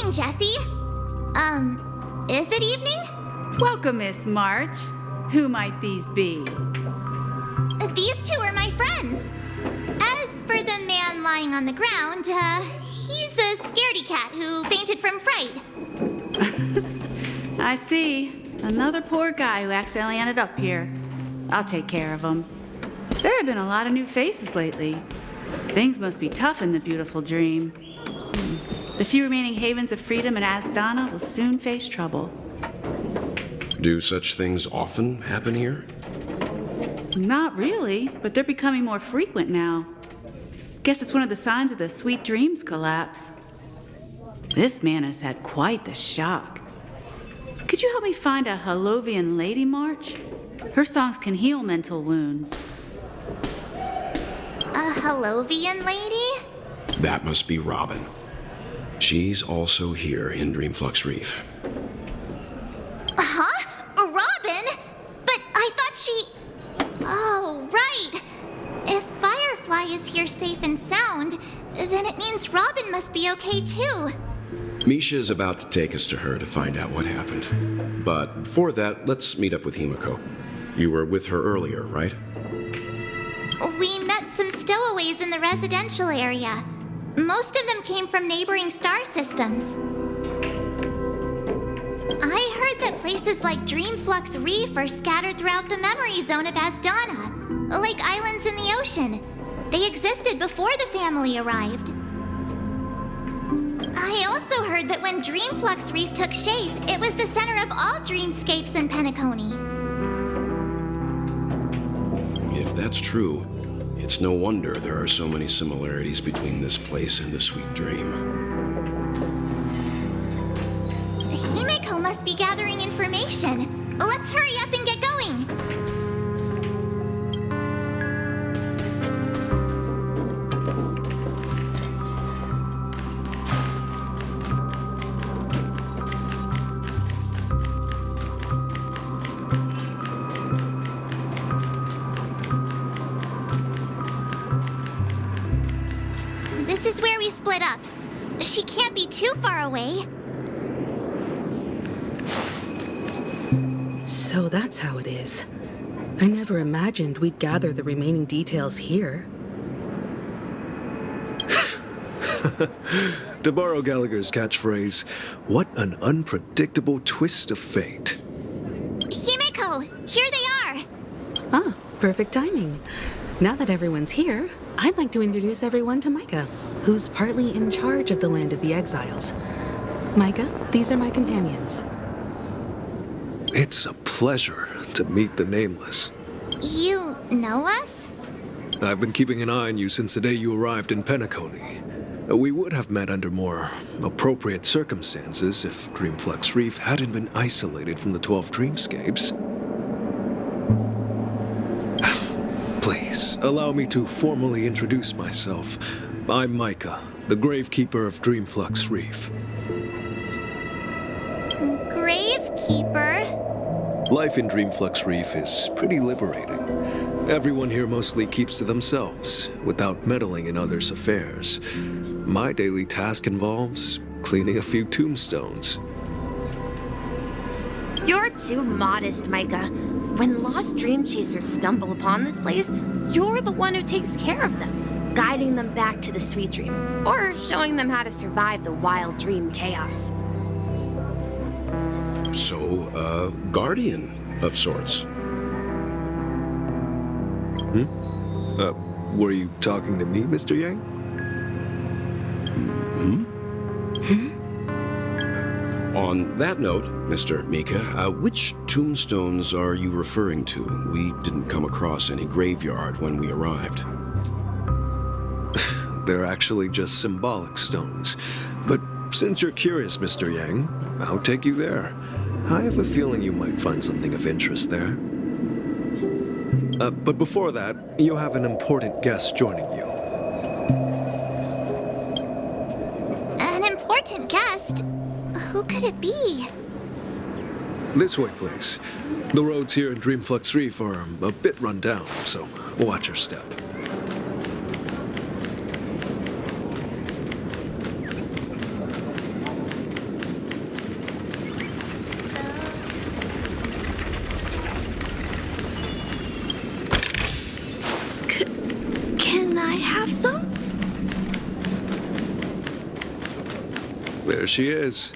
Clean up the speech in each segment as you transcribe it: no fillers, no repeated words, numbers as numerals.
evening, Jesse. Is it evening? Welcome, Miss March. Who might these be? These two are my friends. As for the man lying on the ground, he's a scaredy cat who fainted from fright. I see. Another poor guy who accidentally ended up here. I'll take care of him. There have been a lot of new faces lately. Things must be tough in the beautiful dream. The few remaining havens of freedom in Asdana will soon face trouble. Do such things often happen here? Not really, but they're becoming more frequent now. Guess it's one of the signs of the Sweet Dreams collapse. This man has had quite the shock. Could you help me find a Halovian lady, March? Her songs can heal mental wounds. A Halovian lady? That must be Robin. She's also here in Dreamflux Reef. Huh? Robin? But I thought she... Oh, right. If Firefly is here safe and sound, then it means Robin must be okay too. Misha is about to take us to her to find out what happened. But before that, let's meet up with Himiko. You were with her earlier, right? We met some stowaways in the residential area. Most of them came from neighboring star systems. I heard that places like Dreamflux Reef are scattered throughout the memory zone of Asdana, like islands in the ocean. They existed before the family arrived. I also heard that when Dreamflux Reef took shape, it was the center of all dreamscapes in Penacony. If that's true, it's no wonder there are so many similarities between this place and the Sweet Dream. Himiko must be gathering information. Let's hurry up and get going. This is where we split up. She can't be too far away. So that's how it is. I never imagined we'd gather the remaining details here. To borrow Gallagher's catchphrase, what an unpredictable twist of fate. Himiko, here they are. Ah, perfect timing. Now that everyone's here, I'd like to introduce everyone to Micah, who's partly in charge of the Land of the Exiles. Micah, these are my companions. It's a pleasure to meet the Nameless. You know us? I've been keeping an eye on you since the day you arrived in Penacony. We would have met under more appropriate circumstances if Dreamflux Reef hadn't been isolated from the 12 dreamscapes. Please, allow me to formally introduce myself. I'm Micah, the Gravekeeper of Dreamflux Reef. Gravekeeper? Life in Dreamflux Reef is pretty liberating. Everyone here mostly keeps to themselves, without meddling in others' affairs. My daily task involves cleaning a few tombstones. You're too modest, Micah. When lost dream chasers stumble upon this place, you're the one who takes care of them, guiding them back to the sweet dream, or showing them how to survive the wild dream chaos. So, a guardian of sorts. Were you talking to me, Mr. Yang? On that note, Mr. Mika, which tombstones are you referring to? We didn't come across any graveyard when we arrived. They're actually just symbolic stones. But since you're curious, Mr. Yang, I'll take you there. I have a feeling you might find something of interest there. But before that, you have an important guest joining you. An important guest? Who could it be? This way, please. The roads here in Dreamflux Reef are a bit run down, so watch your step. have some? There she is.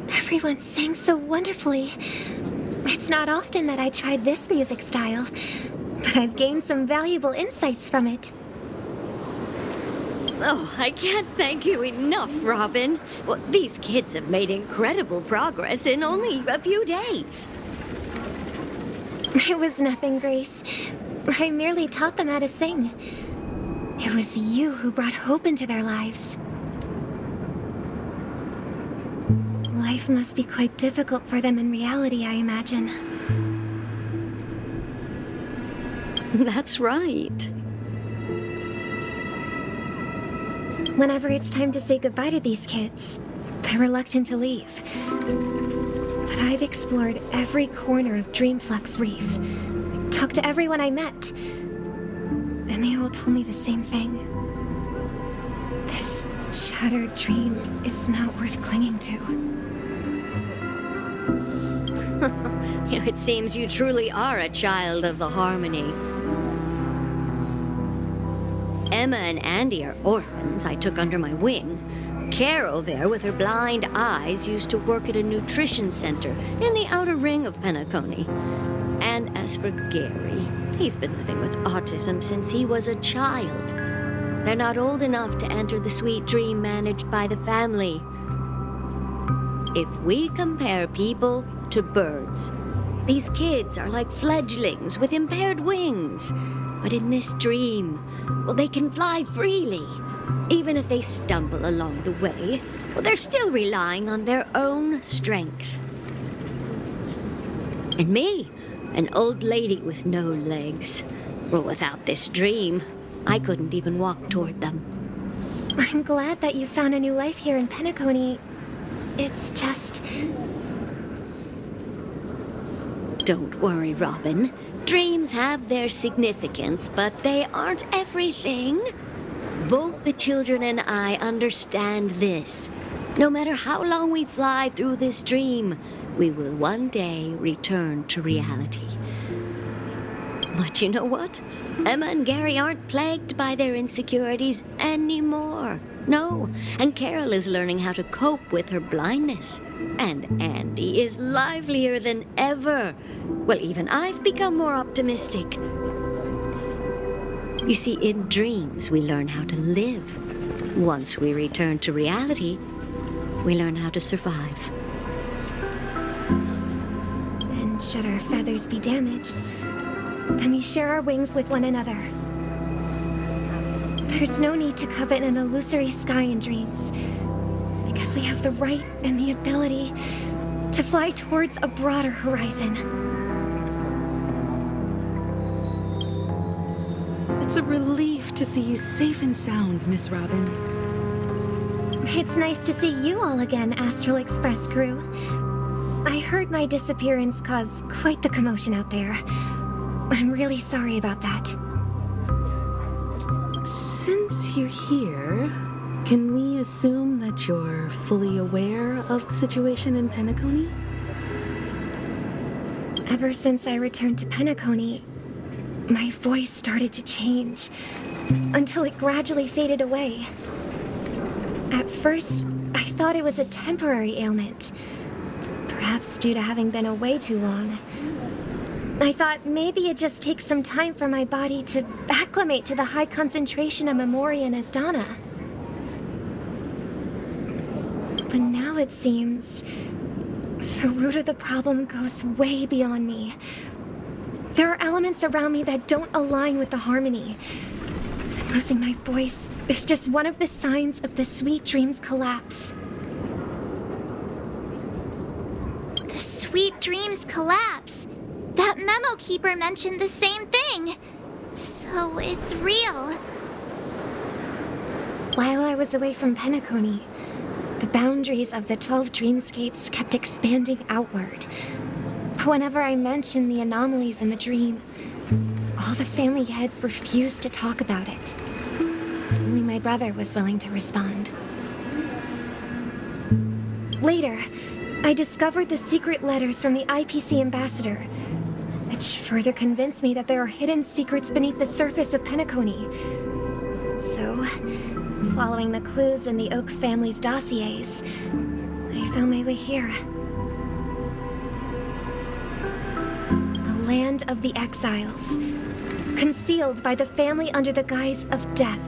Everyone sang so wonderfully. It's not often that I tried this music style, but I've gained some valuable insights from it. Oh, I can't thank you enough, Robin. Well, these kids have made incredible progress in only a few days. It was nothing, Grace. I merely taught them how to sing. It was you who brought hope into their lives. Life must be quite difficult for them in reality, I imagine. That's right. Whenever it's time to say goodbye to these kids, they're reluctant to leave. But I've explored every corner of Dreamflux Reef, talked to everyone I met, and they all told me the same thing. This shattered dream is not worth clinging to. It seems you truly are a child of the Harmony. Emma and Andy are orphans I took under my wing. Carol there, with her blind eyes, used to work at a nutrition center in the outer ring of Penacony. And as for Gary, he's been living with autism since he was a child. They're not old enough to enter the sweet dream managed by the family. If we compare people to birds, these kids are like fledglings with impaired wings. But in this dream, well, they can fly freely. Even if they stumble along the way, well, they're still relying on their own strength. And me, an old lady with no legs. Well, without this dream, I couldn't even walk toward them. I'm glad that you found a new life here in Penacony. It's just... Don't worry, Robin. Dreams have their significance, but they aren't everything. Both the children and I understand this. No matter how long we fly through this dream, we will one day return to reality. But you know what? Emma and Gary aren't plagued by their insecurities anymore. No, and Carol is learning how to cope with her blindness. And Andy is livelier than ever. Well, even I've become more optimistic. You see, in dreams, we learn how to live. Once we return to reality, we learn how to survive. And should our feathers be damaged, then we share our wings with one another. There's no need to covet an illusory sky in dreams, because we have the right and the ability to fly towards a broader horizon. It's a relief to see you safe and sound, Miss Robin. It's nice to see you all again, Astral Express crew. I heard my disappearance caused quite the commotion out there. I'm really sorry about that. Since you're here, can we assume that you're fully aware of the situation in Penacony? Ever since I returned to Penacony, my voice started to change, until it gradually faded away. At first, I thought it was a temporary ailment, perhaps due to having been away too long. I thought maybe it just takes some time for my body to acclimate to the high concentration of Memoria and Asdana. But now it seems the root of the problem goes way beyond me. There are elements around me that don't align with the harmony. Losing my voice is just one of the signs of the sweet dream's collapse. The sweet dreams collapse. That memo keeper mentioned the same thing. So it's real. While I was away from Penacony, the boundaries of the 12 dreamscapes kept expanding outward. But whenever I mentioned the anomalies in the dream, all the family heads refused to talk about it. Only my brother was willing to respond. Later, I discovered the secret letters from the IPC ambassador. which further convinced me that there are hidden secrets beneath the surface of Penacony. So, following the clues in the Oak family's dossiers, I found my way here. The land of the exiles, concealed by the family under the guise of death.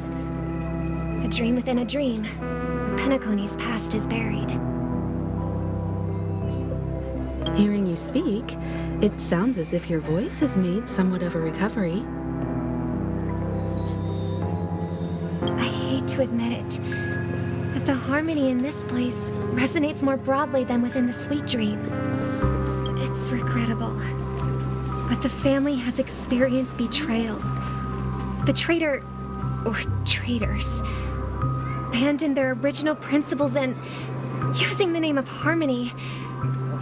A dream within a dream. Penacony's past is buried. Hearing you speak, it sounds as if your voice has made somewhat of a recovery. I hate to admit it, but the harmony in this place resonates more broadly than within the Sweet Dream. It's regrettable, but the family has experienced betrayal. The traitor, or traitors, abandoned their original principles and, using the name of harmony,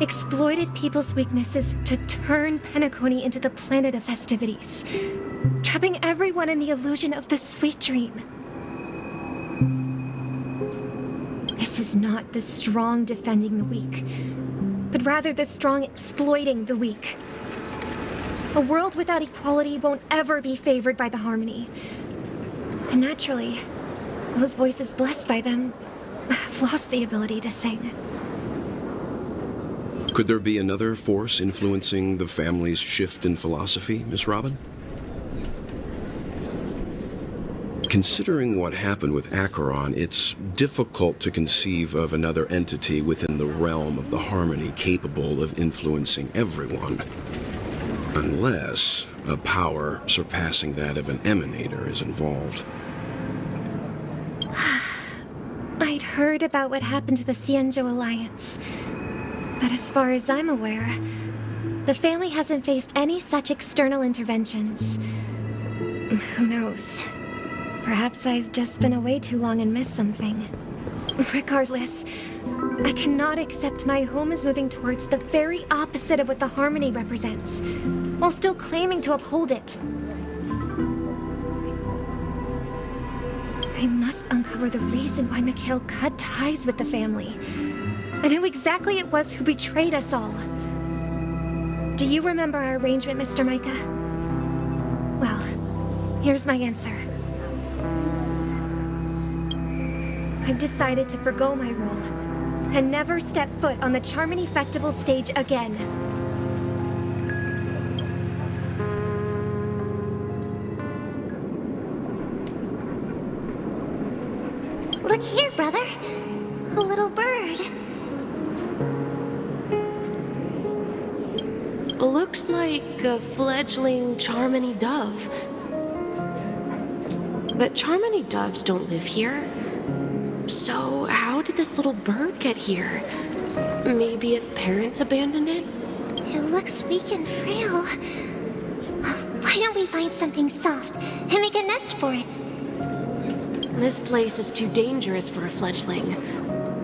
exploited people's weaknesses to turn Penacony into the planet of festivities, trapping everyone in the illusion of the Sweet Dream. This is not the strong defending the weak, but rather the strong exploiting the weak. A world without equality won't ever be favored by the harmony. And naturally, those voices blessed by them have lost the ability to sing. Could there be another force influencing the family's shift in philosophy, Miss Robin? Considering what happened with Acheron, it's difficult to conceive of another entity within the realm of the harmony capable of influencing everyone. Unless a power surpassing that of an Emanator is involved. I'd heard about what happened to the Xianzhou Alliance, but as far as I'm aware, the family hasn't faced any such external interventions. Who knows? Perhaps I've just been away too long and missed something. Regardless, I cannot accept my home is moving towards the very opposite of what the harmony represents, while still claiming to uphold it. I must uncover the reason why Mikhail cut ties with the family, and who exactly it was who betrayed us all. Do you remember our arrangement, Mr. Micah? Well, here's my answer. I've decided to forgo my role and never step foot on the Charmony Festival stage again. Look here, brother. A little bird. Looks like a fledgling Charmony dove. But Charmony doves don't live here. So how did this little bird get here? Maybe its parents abandoned it? It looks weak and frail. Why don't we find something soft and make a nest for it? This place is too dangerous for a fledgling.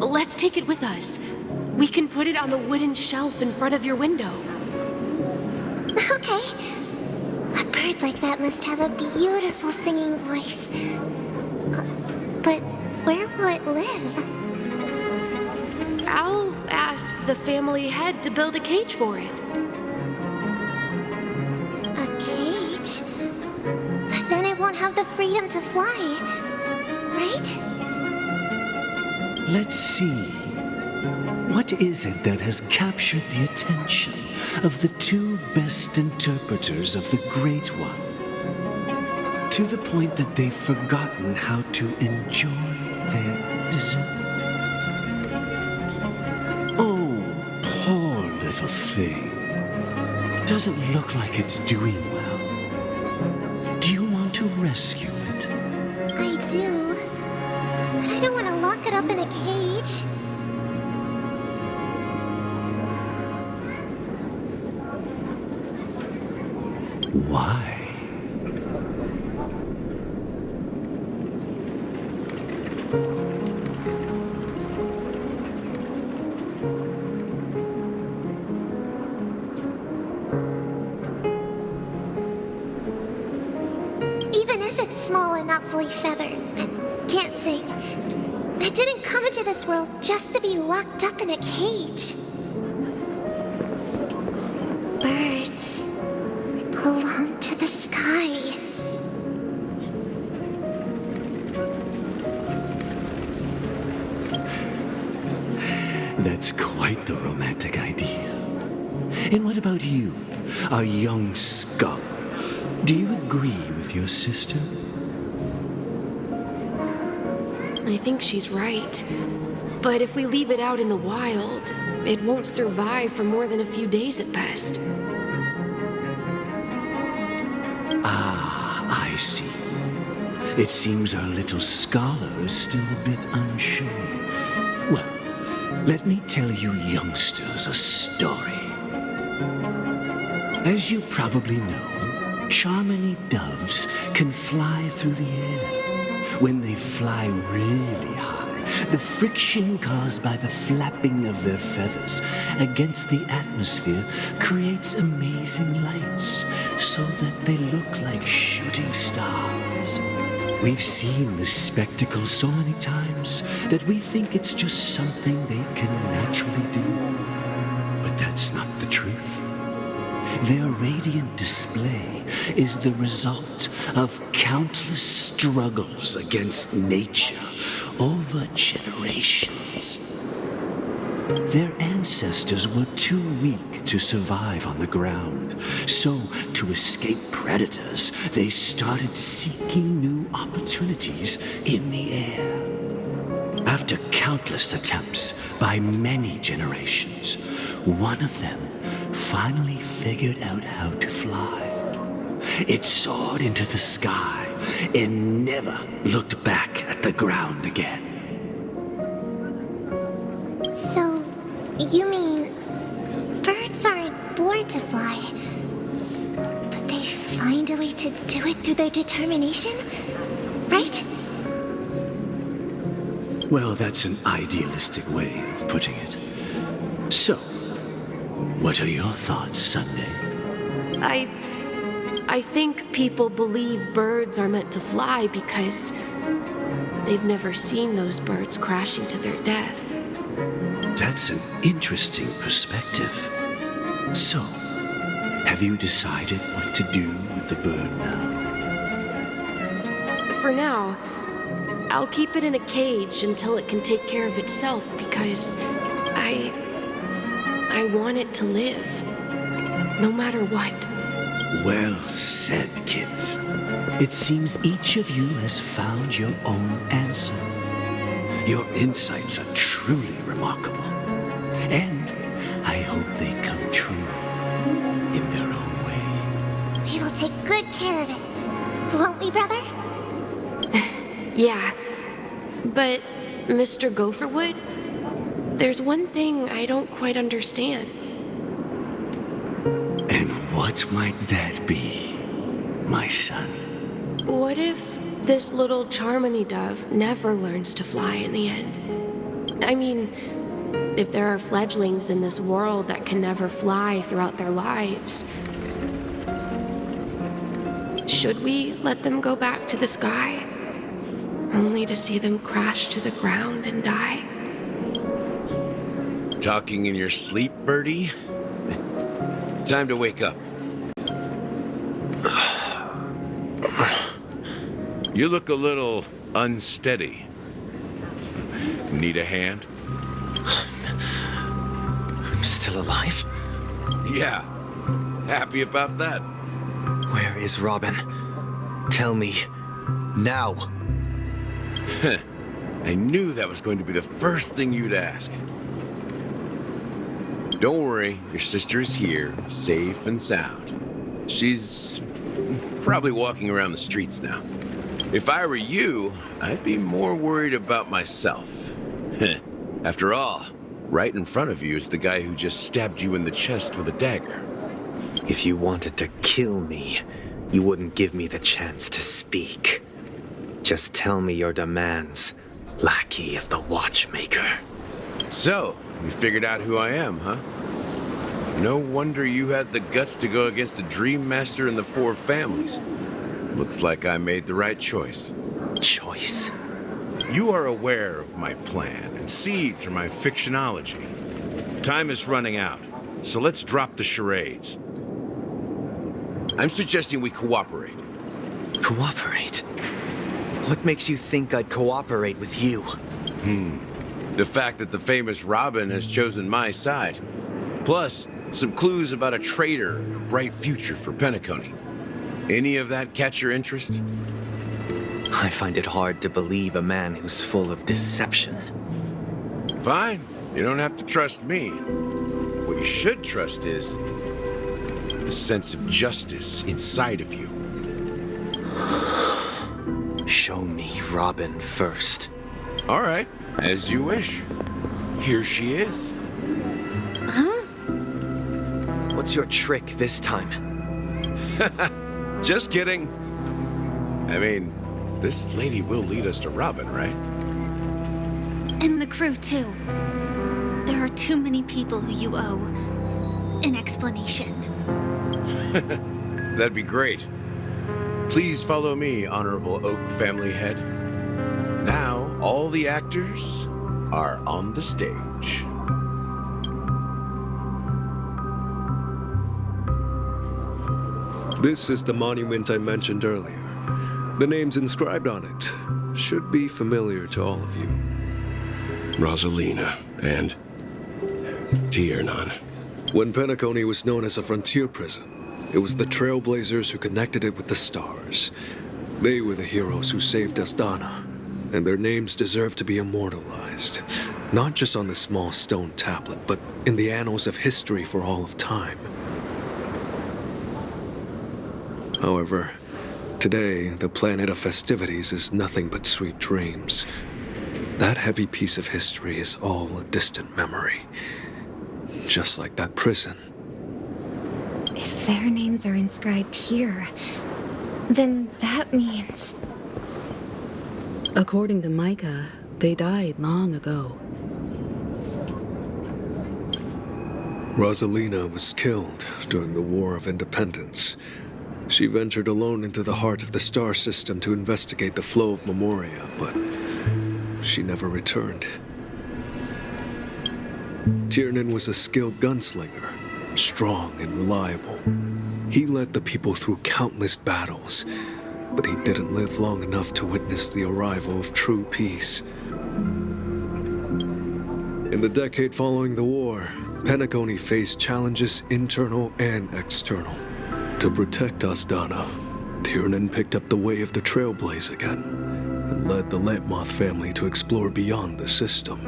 Let's take it with us. We can put it on the wooden shelf in front of your window. Okay. A bird like that must have a beautiful singing voice. But where will it live? I'll ask the family head to build a cage for it. A cage? But then it won't have the freedom to fly, right? Let's see. What is it that has captured the attention of the two best interpreters of the Great One, to the point that they've forgotten how to enjoy their dessert? Oh, poor little thing. Doesn't look like it's doing well. Do you want to rescue it? I do. But I don't want to lock it up in a cage. Why? Even if it's small and not fully feathered, and can't sing, it didn't come into this world just to be locked up in a cage. Birds. quite the romantic idea. And what about you, a young scholar? Do you agree with your sister? I think she's right. But if we leave it out in the wild, it won't survive for more than a few days at best. Ah, I see. It seems our little scholar is still a bit unsure. Well, let me tell you youngsters a story. As you probably know, Charmony doves can fly through the air. When they fly really high, the friction caused by the flapping of their feathers against the atmosphere creates amazing lights, so that they look like shooting stars. We've seen this spectacle so many times that we think it's just something they can naturally do. But that's not the truth. Their radiant display is the result of countless struggles against nature over generations. Their ancestors were too weak to survive on the ground, so to escape predators, they started seeking new opportunities in the air. After countless attempts by many generations, one of them finally figured out how to fly. It soared into the sky and never looked back at the ground again. So, you mean birds aren't born to fly, but they find a way to do it through their determination, right? Well, that's an idealistic way of putting it. So, what are your thoughts, Sunday? I think people believe birds are meant to fly because they've never seen those birds crashing to their death. That's an interesting perspective. So, have you decided what to do with the bird now? For now, I'll keep it in a cage until it can take care of itself because I want it to live, no matter what. Well said, kids. It seems each of you has found your own answer. Your insights are truly remarkable. And I hope they come true in their own way. We will take good care of it, won't we, brother? Yeah, but Mr. Gopherwood, there's one thing I don't quite understand. And what might that be, my son? What if this little Charmony dove never learns to fly in the end? I mean, if there are fledglings in this world that can never fly throughout their lives, should we let them go back to the sky, only to see them crash to the ground and die? Talking in your sleep, birdie? Time to wake up. You look a little unsteady. Need a hand? I'm still alive? Yeah. Happy about that? Where is Robin? Tell me. Now. I knew that was going to be the first thing you'd ask. Don't worry, your sister is here, safe and sound. She's probably walking around the streets now. If I were you, I'd be more worried about myself. After all, right in front of you is the guy who just stabbed you in the chest with a dagger. If you wanted to kill me, you wouldn't give me the chance to speak. Just tell me your demands, lackey of the Watchmaker. So, you figured out who I am, huh? No wonder you had the guts to go against the Dream Master and the Four Families. Looks like I made the right choice. Choice? You are aware of my plan and see through my fictionology. Time is running out, so let's drop the charades. I'm suggesting we cooperate. Cooperate? What makes you think I'd cooperate with you? The fact that the famous Robin has chosen my side. Plus, some clues about a traitor and a bright future for Penacony. Any of that catch your interest? I find it hard to believe a man who's full of deception. Fine. You don't have to trust me. What you should trust is the sense of justice inside of you. Show me Robin first. All right, as you wish. Here she is. What's your trick this time? Just kidding. I mean, this lady will lead us to Robin, right? And the crew, too. There are too many people who you owe an explanation. That'd be great. Please follow me, Honorable Oak family head. Now, all the actors are on the stage. This is the monument I mentioned earlier. The names inscribed on it should be familiar to all of you. Rosalina and Tiernan. When Penacony was known as a frontier prison, it was the Trailblazers who connected it with the stars. They were the heroes who saved Astana, and their names deserve to be immortalized, not just on this small stone tablet, but in the annals of history for all of time. However, today, the planet of festivities is nothing but sweet dreams. That heavy piece of history is all a distant memory. Just like that prison. If their names are inscribed here, then that means... According to Micah, they died long ago. Rosalina was killed during the War of Independence. She ventured alone into the heart of the star system to investigate the flow of Memoria, but she never returned. Tiernan was a skilled gunslinger, strong and reliable. He led the people through countless battles, but he didn't live long enough to witness the arrival of true peace. In the decade following the war, Penacony faced challenges internal and external. To protect Astana, Tiernan picked up the way of the Trailblaze again, and led the Lampmoth family to explore beyond the system,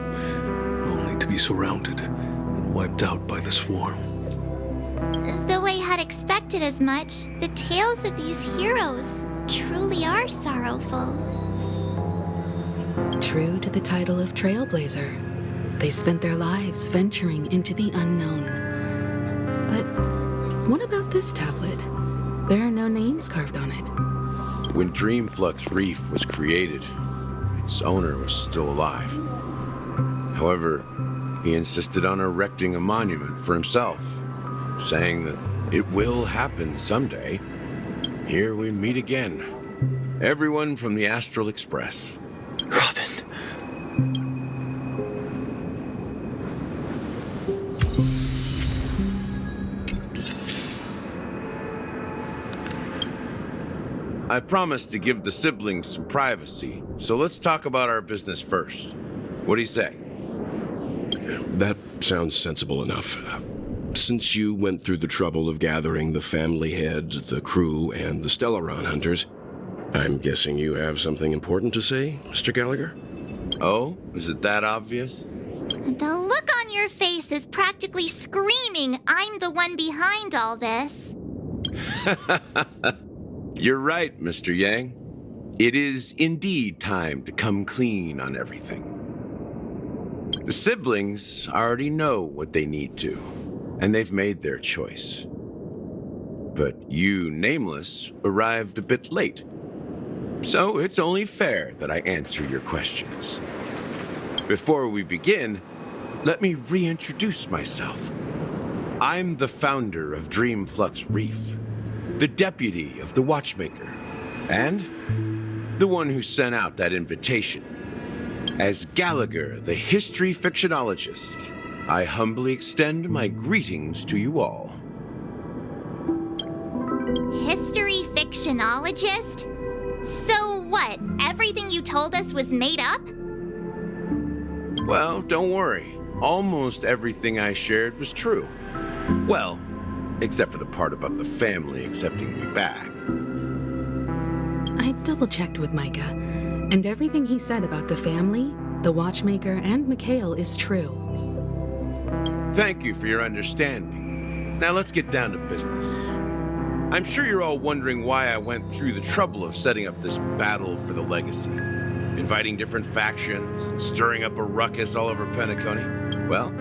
only to be surrounded and wiped out by the swarm. Though I had expected as much, the tales of these heroes truly are sorrowful. True to the title of Trailblazer, they spent their lives venturing into the unknown. But what about this tablet? There are no names carved on it. When Dreamflux Reef was created, its owner was still alive. However, he insisted on erecting a monument for himself, saying that it will happen someday. Here we meet again. Everyone from the Astral Express. Robin. I promised to give the siblings some privacy, so let's talk about our business first. What do you say? That sounds sensible enough. Since you went through the trouble of gathering the family head, the crew, and the Stelleron hunters, I'm guessing you have something important to say, Mr. Gallagher? Oh, is it that obvious? The look on your face is practically screaming, I'm the one behind all this. You're right, Mr. Yang. It is indeed time to come clean on everything. The siblings already know what they need to, and they've made their choice. But you, Nameless, arrived a bit late. So it's only fair that I answer your questions. Before we begin, let me reintroduce myself. I'm the founder of Dreamflux Reef, the deputy of the Watchmaker, and the one who sent out that invitation. As Gallagher, the History Fictionologist, I humbly extend my greetings to you all. History Fictionologist? So what, everything you told us was made up? Well, don't worry. Almost everything I shared was true. Well, except for the part about the family accepting me back. I double-checked with Micah, and everything he said about the family, the Watchmaker, and Mikhail is true. Thank you for your understanding. Now let's get down to business. I'm sure you're all wondering why I went through the trouble of setting up this battle for the legacy. Inviting different factions, and stirring up a ruckus all over Penacony. Well,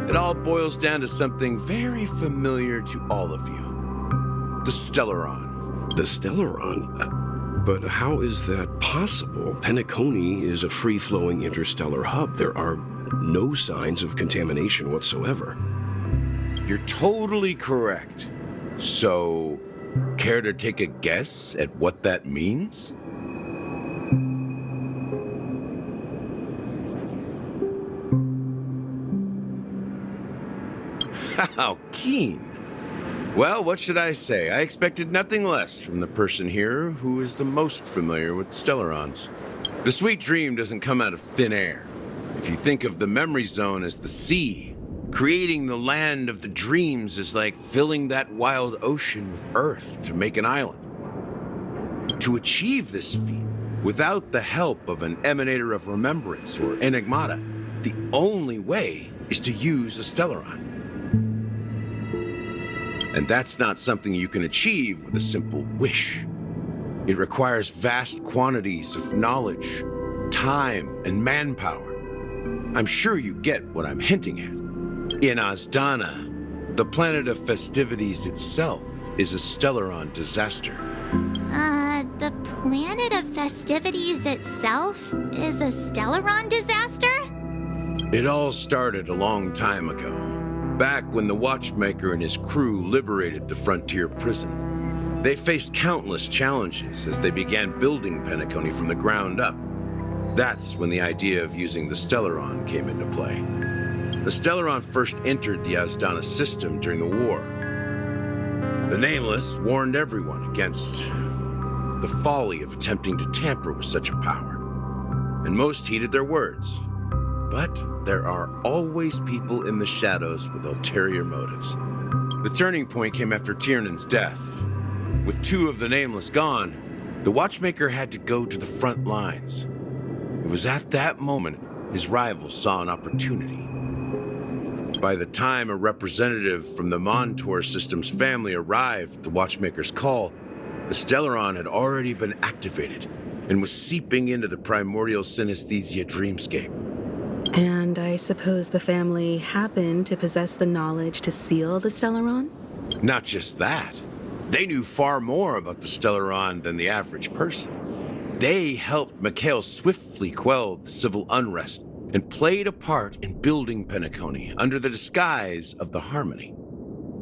it all boils down to something very familiar to all of you. The Stelleron. The Stelleron? But how is that possible? Penacony is a free-flowing interstellar hub. There are no signs of contamination whatsoever. You're totally correct. So, care to take a guess at what that means? How keen. Well, what should I say? I expected nothing less from the person here who is the most familiar with Stellarons. The sweet dream doesn't come out of thin air. If you think of the memory zone as the sea, creating the land of the dreams is like filling that wild ocean with earth to make an island. To achieve this feat, without the help of an Emanator of Remembrance or Enigmata, the only way is to use a Stellaron. And that's not something you can achieve with a simple wish. It requires vast quantities of knowledge, time, and manpower. I'm sure you get what I'm hinting at. In Azdana, the planet of festivities itself is a Stelleron disaster. The planet of festivities itself is a Stelleron disaster? It all started a long time ago, back when the Watchmaker and his crew liberated the frontier prison. They faced countless challenges as they began building Penacony from the ground up. That's when the idea of using the Stelleron came into play. The Stelleron first entered the Azdana system during the war. The Nameless warned everyone against the folly of attempting to tamper with such a power, and most heeded their words. But there are always people in the shadows with ulterior motives. The turning point came after Tiernan's death. With two of the Nameless gone, the Watchmaker had to go to the front lines. It was at that moment his rivals saw an opportunity. By the time a representative from the Montour Systems family arrived at the Watchmaker's call, the Stelleron had already been activated and was seeping into the primordial synesthesia dreamscape. And I suppose the family happened to possess the knowledge to seal the Stelleron? Not just that. They knew far more about the Stelleron than the average person. They helped Mikhail swiftly quell the civil unrest and played a part in building Penacony under the disguise of the Harmony.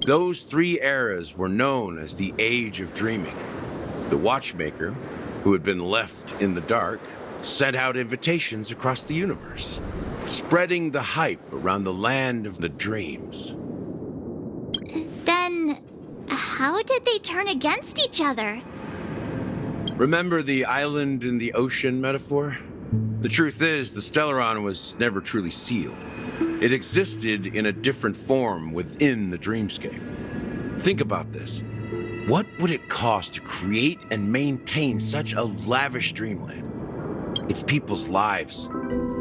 Those three eras were known as the Age of Dreaming. The Watchmaker, who had been left in the dark, sent out invitations across the universe, spreading the hype around the land of the dreams. Then, how did they turn against each other? Remember the island in the ocean metaphor? The truth is, the Stelleron was never truly sealed. It existed in a different form within the dreamscape. Think about this. What would it cost to create and maintain such a lavish dreamland? It's people's lives.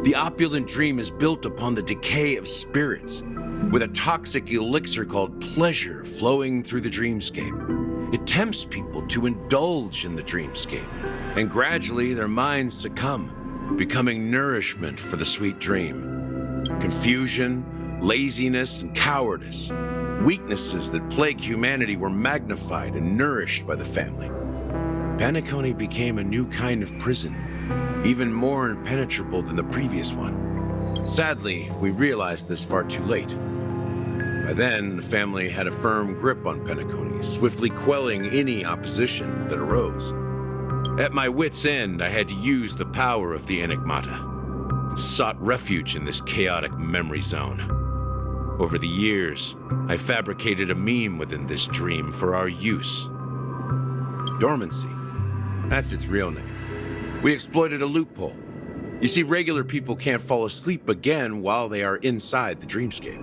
The opulent dream is built upon the decay of spirits, with a toxic elixir called pleasure flowing through the dreamscape. It tempts people to indulge in the dreamscape, and gradually their minds succumb, becoming nourishment for the sweet dream. Confusion, laziness, and cowardice, weaknesses that plague humanity, were magnified and nourished by the family. Penacony became a new kind of prison, even more impenetrable than the previous one. Sadly, we realized this far too late. By then, the family had a firm grip on Penacony, swiftly quelling any opposition that arose. At my wit's end, I had to use the power of the Enigmata, and sought refuge in this chaotic memory zone. Over the years, I fabricated a meme within this dream for our use. Dormancy. That's its real name. We exploited a loophole. You see, regular people can't fall asleep again while they are inside the dreamscape.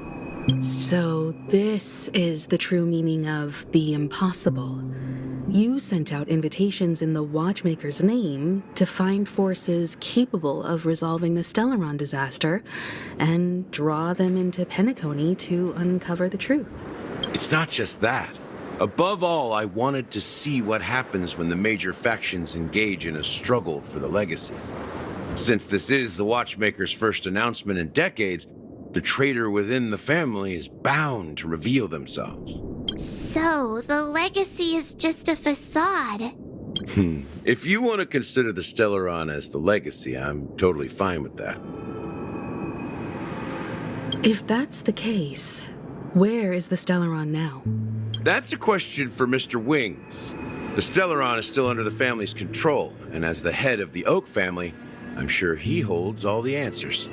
So this is the true meaning of the impossible. You sent out invitations in the Watchmaker's name to find forces capable of resolving the Stelleron disaster and draw them into Penacony to uncover the truth. It's not just that. Above all, I wanted to see what happens when the major factions engage in a struggle for the legacy. Since this is the Watchmaker's first announcement in decades, the traitor within the family is bound to reveal themselves. So, the legacy is just a facade. If you want to consider the Stelleron as the legacy, I'm totally fine with that. If that's the case, where is the Stelleron now? That's a question for Mr. Wings. The Stelleron is still under the family's control, and as the head of the Oak family, I'm sure he holds all the answers.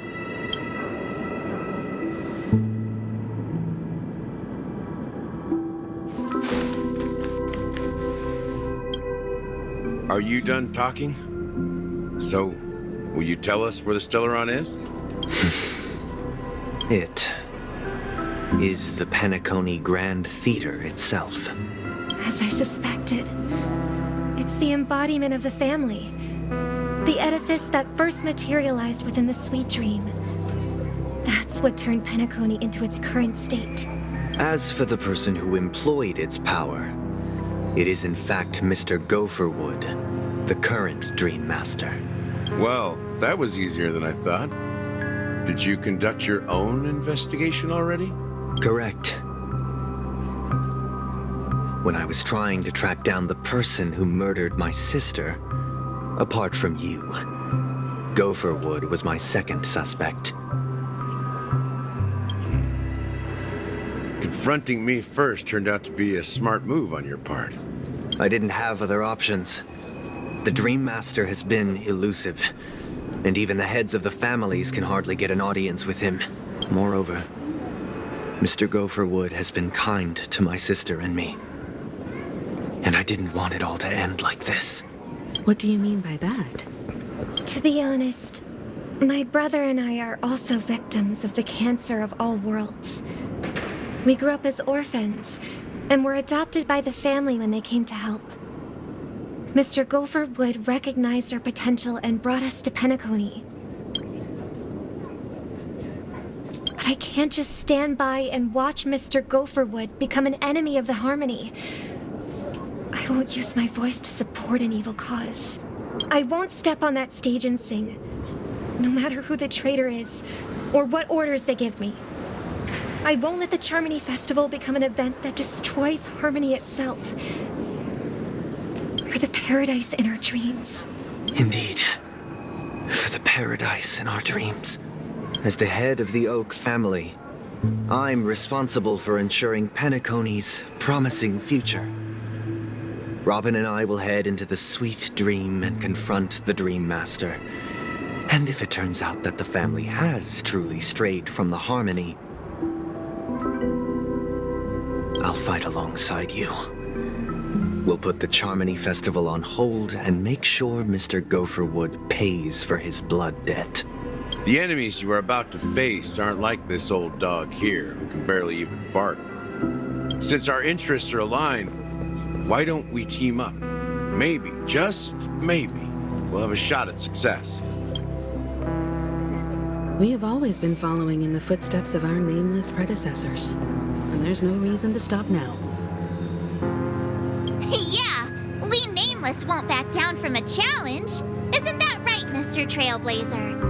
Are you done talking? So, will you tell us where the Stelleron is? It is the Penacony Grand Theater itself. As I suspected, it's the embodiment of the family. The edifice that first materialized within the Sweet Dream. That's what turned Penacony into its current state. As for the person who employed its power, it is in fact Mr. Gopherwood, the current Dream Master. Well, that was easier than I thought. Did you conduct your own investigation already? Correct. When I was trying to track down the person who murdered my sister, apart from you, Gopherwood was my second suspect. Confronting me first turned out to be a smart move on your part. I didn't have other options. The Dream Master has been elusive, and even the heads of the families can hardly get an audience with him. Moreover, Mr. Gopherwood has been kind to my sister and me. And I didn't want it all to end like this. What do you mean by that? To be honest, my brother and I are also victims of the cancer of all worlds. We grew up as orphans, and were adopted by the family when they came to help. Mr. Gopherwood recognized our potential and brought us to Penacony. But I can't just stand by and watch Mr. Gopherwood become an enemy of the Harmony. I won't use my voice to support an evil cause. I won't step on that stage and sing, no matter who the traitor is, or what orders they give me. I won't let the Charmony Festival become an event that destroys Harmony itself. For the paradise in our dreams. Indeed. For the paradise in our dreams. As the head of the Oak family, I'm responsible for ensuring Penacony's promising future. Robin and I will head into the Sweet Dream and confront the Dream Master. And if it turns out that the family has truly strayed from the Harmony, I'll fight alongside you. We'll put the Charmony Festival on hold and make sure Mr. Gopherwood pays for his blood debt. The enemies you are about to face aren't like this old dog here, who can barely even bark. Since our interests are aligned, why don't we team up? Maybe, just maybe, we'll have a shot at success. We have always been following in the footsteps of our nameless predecessors, and there's no reason to stop now. Yeah, we Nameless won't back down from a challenge. Isn't that right, Mr. Trailblazer?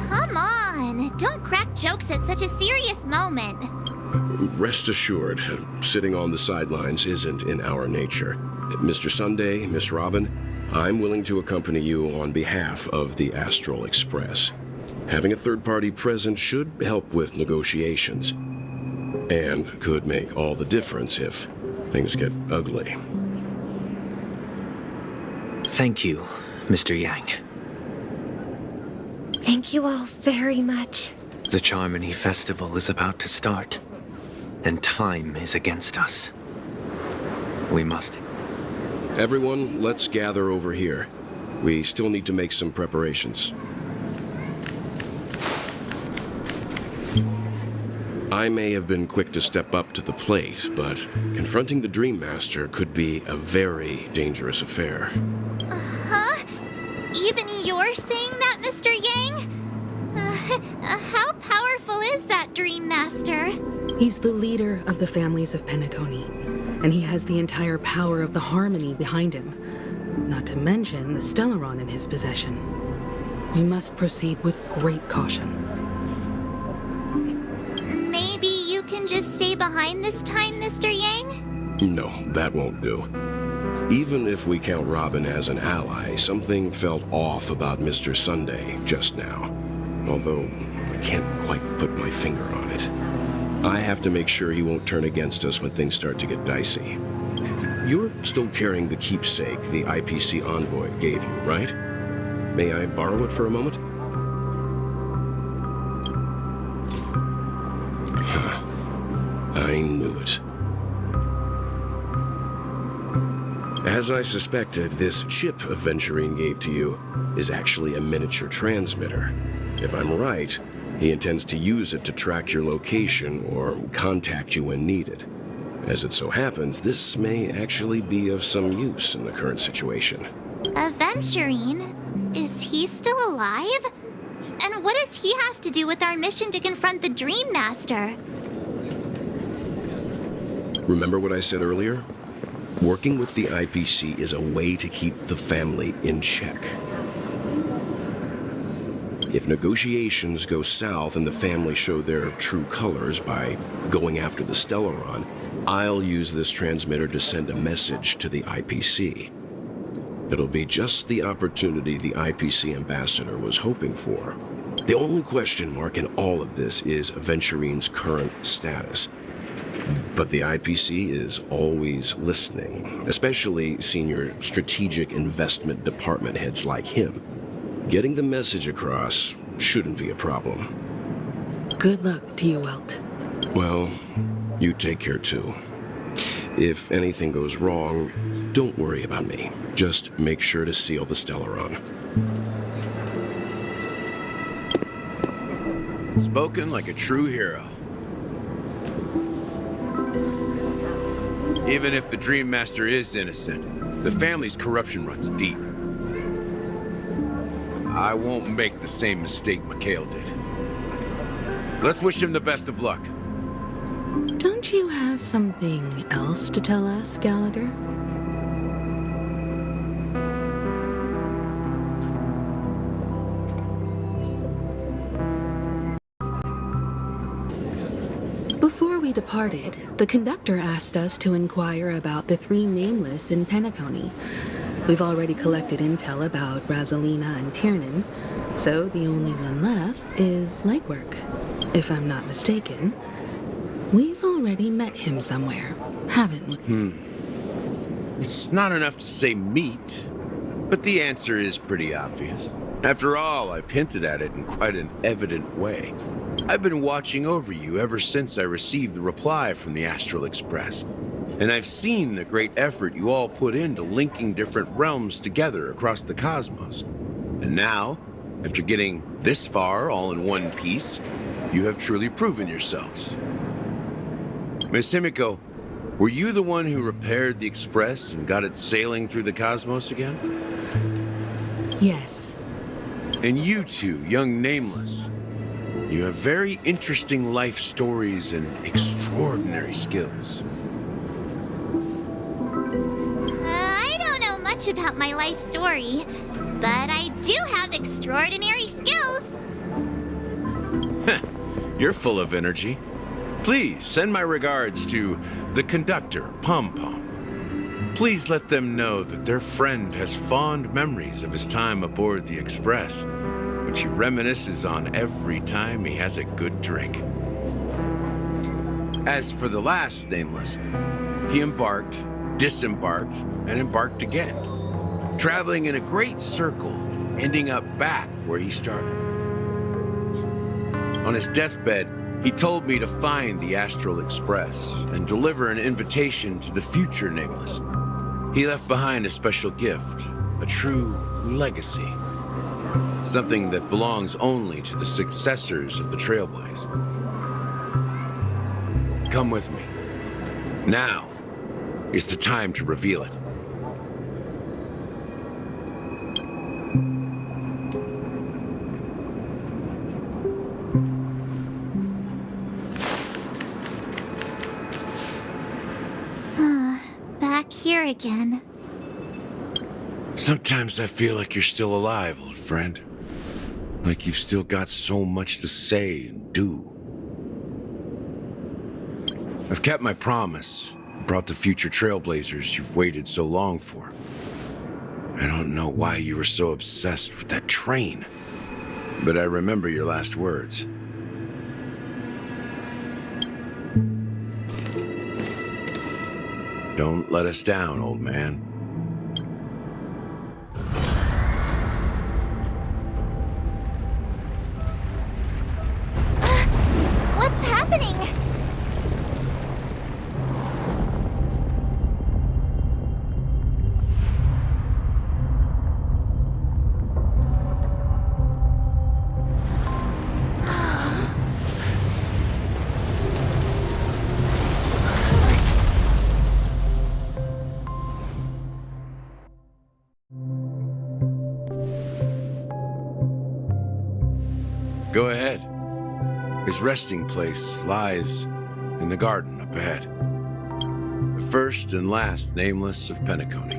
Come on, don't crack jokes at such a serious moment. Rest assured, sitting on the sidelines isn't in our nature. Mr. Sunday, Miss Robin, I'm willing to accompany you on behalf of the Astral Express. Having a third party present should help with negotiations, and could make all the difference if things get ugly. Thank you, Mr. Yang. Thank you all very much. The Charmony Festival is about to start, and time is against us. We must Everyone, let's gather over here. We still need to make some preparations. I may have been quick to step up to the plate, but confronting the Dream Master could be a very dangerous affair. Huh? Even you're saying that, Mr. Yang? How powerful is that Dream Master? He's the leader of the families of Penacony, and he has the entire power of the Harmony behind him. Not to mention the Stelleron in his possession. We must proceed with great caution. Maybe you can just stay behind this time, Mr. Yang? No, that won't do. Even if we count Robin as an ally, something felt off about Mr. Sunday just now. Although, I can't quite put my finger on it. I have to make sure he won't turn against us when things start to get dicey. You're still carrying the keepsake the IPC envoy gave you, right? May I borrow it for a moment? Huh. I knew it. As I suspected, this chip Aventurine gave to you is actually a miniature transmitter. If I'm right, he intends to use it to track your location or contact you when needed. As it so happens, this may actually be of some use in the current situation. Aventurine? Is he still alive? And what does he have to do with our mission to confront the Dream Master? Remember what I said earlier? Working with the IPC is a way to keep the family in check. If negotiations go south and the family show their true colors by going after the Stelleron, I'll use this transmitter to send a message to the IPC. It'll be just the opportunity the IPC ambassador was hoping for. The only question mark in all of this is Aventurine's current status. But the IPC is always listening, especially senior strategic investment department heads like him. Getting the message across shouldn't be a problem. Good luck to you, Welt. Well, you take care too. If anything goes wrong, don't worry about me. Just make sure to seal the Stelleron. Spoken like a true hero. Even if the Dream Master is innocent, the family's corruption runs deep. I won't make the same mistake Mikhail did. Let's wish him the best of luck. Don't you have something else to tell us, Gallagher? Before we departed, the conductor asked us to inquire about the 3 Nameless in Penacony. We've already collected intel about Razalina and Tiernan, so the only one left is Legwork. If I'm not mistaken, we've already met him somewhere, haven't we? It's not enough to say meet, but the answer is pretty obvious. After all, I've hinted at it in quite an evident way. I've been watching over you ever since I received the reply from the Astral Express. And I've seen the great effort you all put into linking different realms together across the cosmos. And now, after getting this far all in one piece, you have truly proven yourselves. Miss Himiko, were you the one who repaired the Express and got it sailing through the cosmos again? Yes. And you two, young Nameless, you have very interesting life stories and extraordinary skills. I don't know much about my life story, but I do have extraordinary skills. You're full of energy. Please send my regards to the conductor, Pom Pom. Please let them know that their friend has fond memories of his time aboard the Express, which he reminisces on every time he has a good drink. As for the last Nameless, he embarked, disembarked, and embarked again, traveling in a great circle, ending up back where he started. On his deathbed, he told me to find the Astral Express and deliver an invitation to the future Nameless. He left behind a special gift, a true legacy. Something that belongs only to the successors of the Trailblaze. Come with me. Now is the time to reveal it. Back here again. Sometimes I feel like you're still alive, old friend. Like you've still got so much to say and do. I've kept my promise, brought the future trailblazers you've waited so long for. I don't know why you were so obsessed with that train, but I remember your last words. Don't let us down, old man. What's happening? Go ahead. His resting place lies in the garden up ahead. The first and last Nameless of Penacony.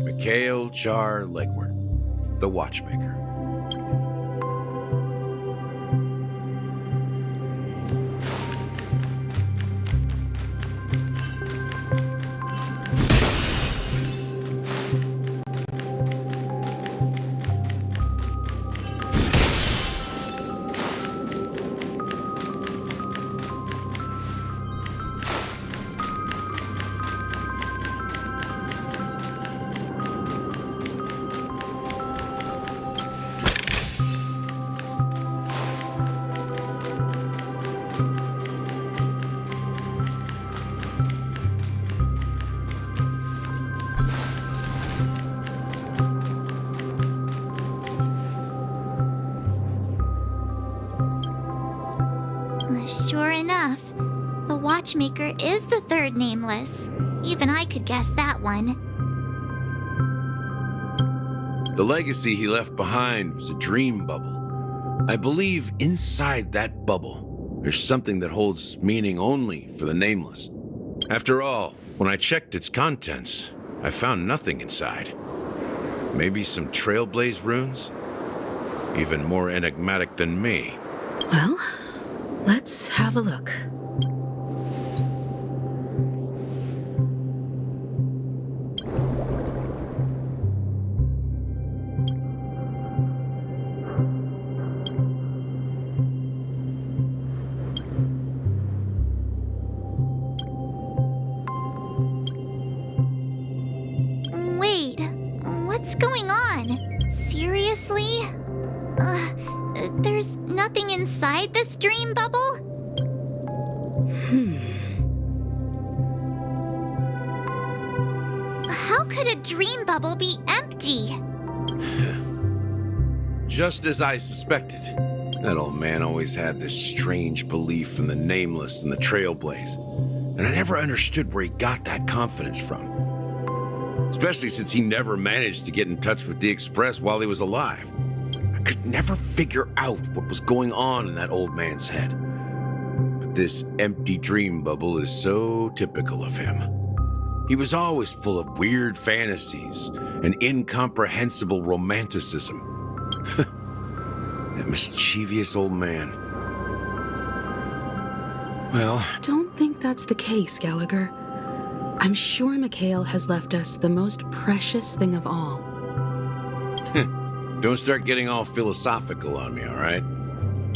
Mikhail Char Legwart, the Watchmaker. Sure enough, the Watchmaker is the third Nameless. Even I could guess that one. The legacy he left behind was a dream bubble. I believe inside that bubble, there's something that holds meaning only for the Nameless. After all, when I checked its contents, I found nothing inside. Maybe some Trailblaze runes? Even more enigmatic than me. Well, let's have a look. Wait, what's going on? Seriously? There's nothing inside this dream bubble? How could a dream bubble be empty? Just as I suspected. That old man always had this strange belief in the Nameless and the Trailblaze. And I never understood where he got that confidence from. Especially since he never managed to get in touch with the Express while he was alive. I could never figure out what was going on in that old man's head. But this empty dream bubble is so typical of him. He was always full of weird fantasies and incomprehensible romanticism. That mischievous old man. Well, Don't think that's the case, Gallagher. I'm sure Mikhail has left us the most precious thing of all. don't start getting all philosophical on me, all right?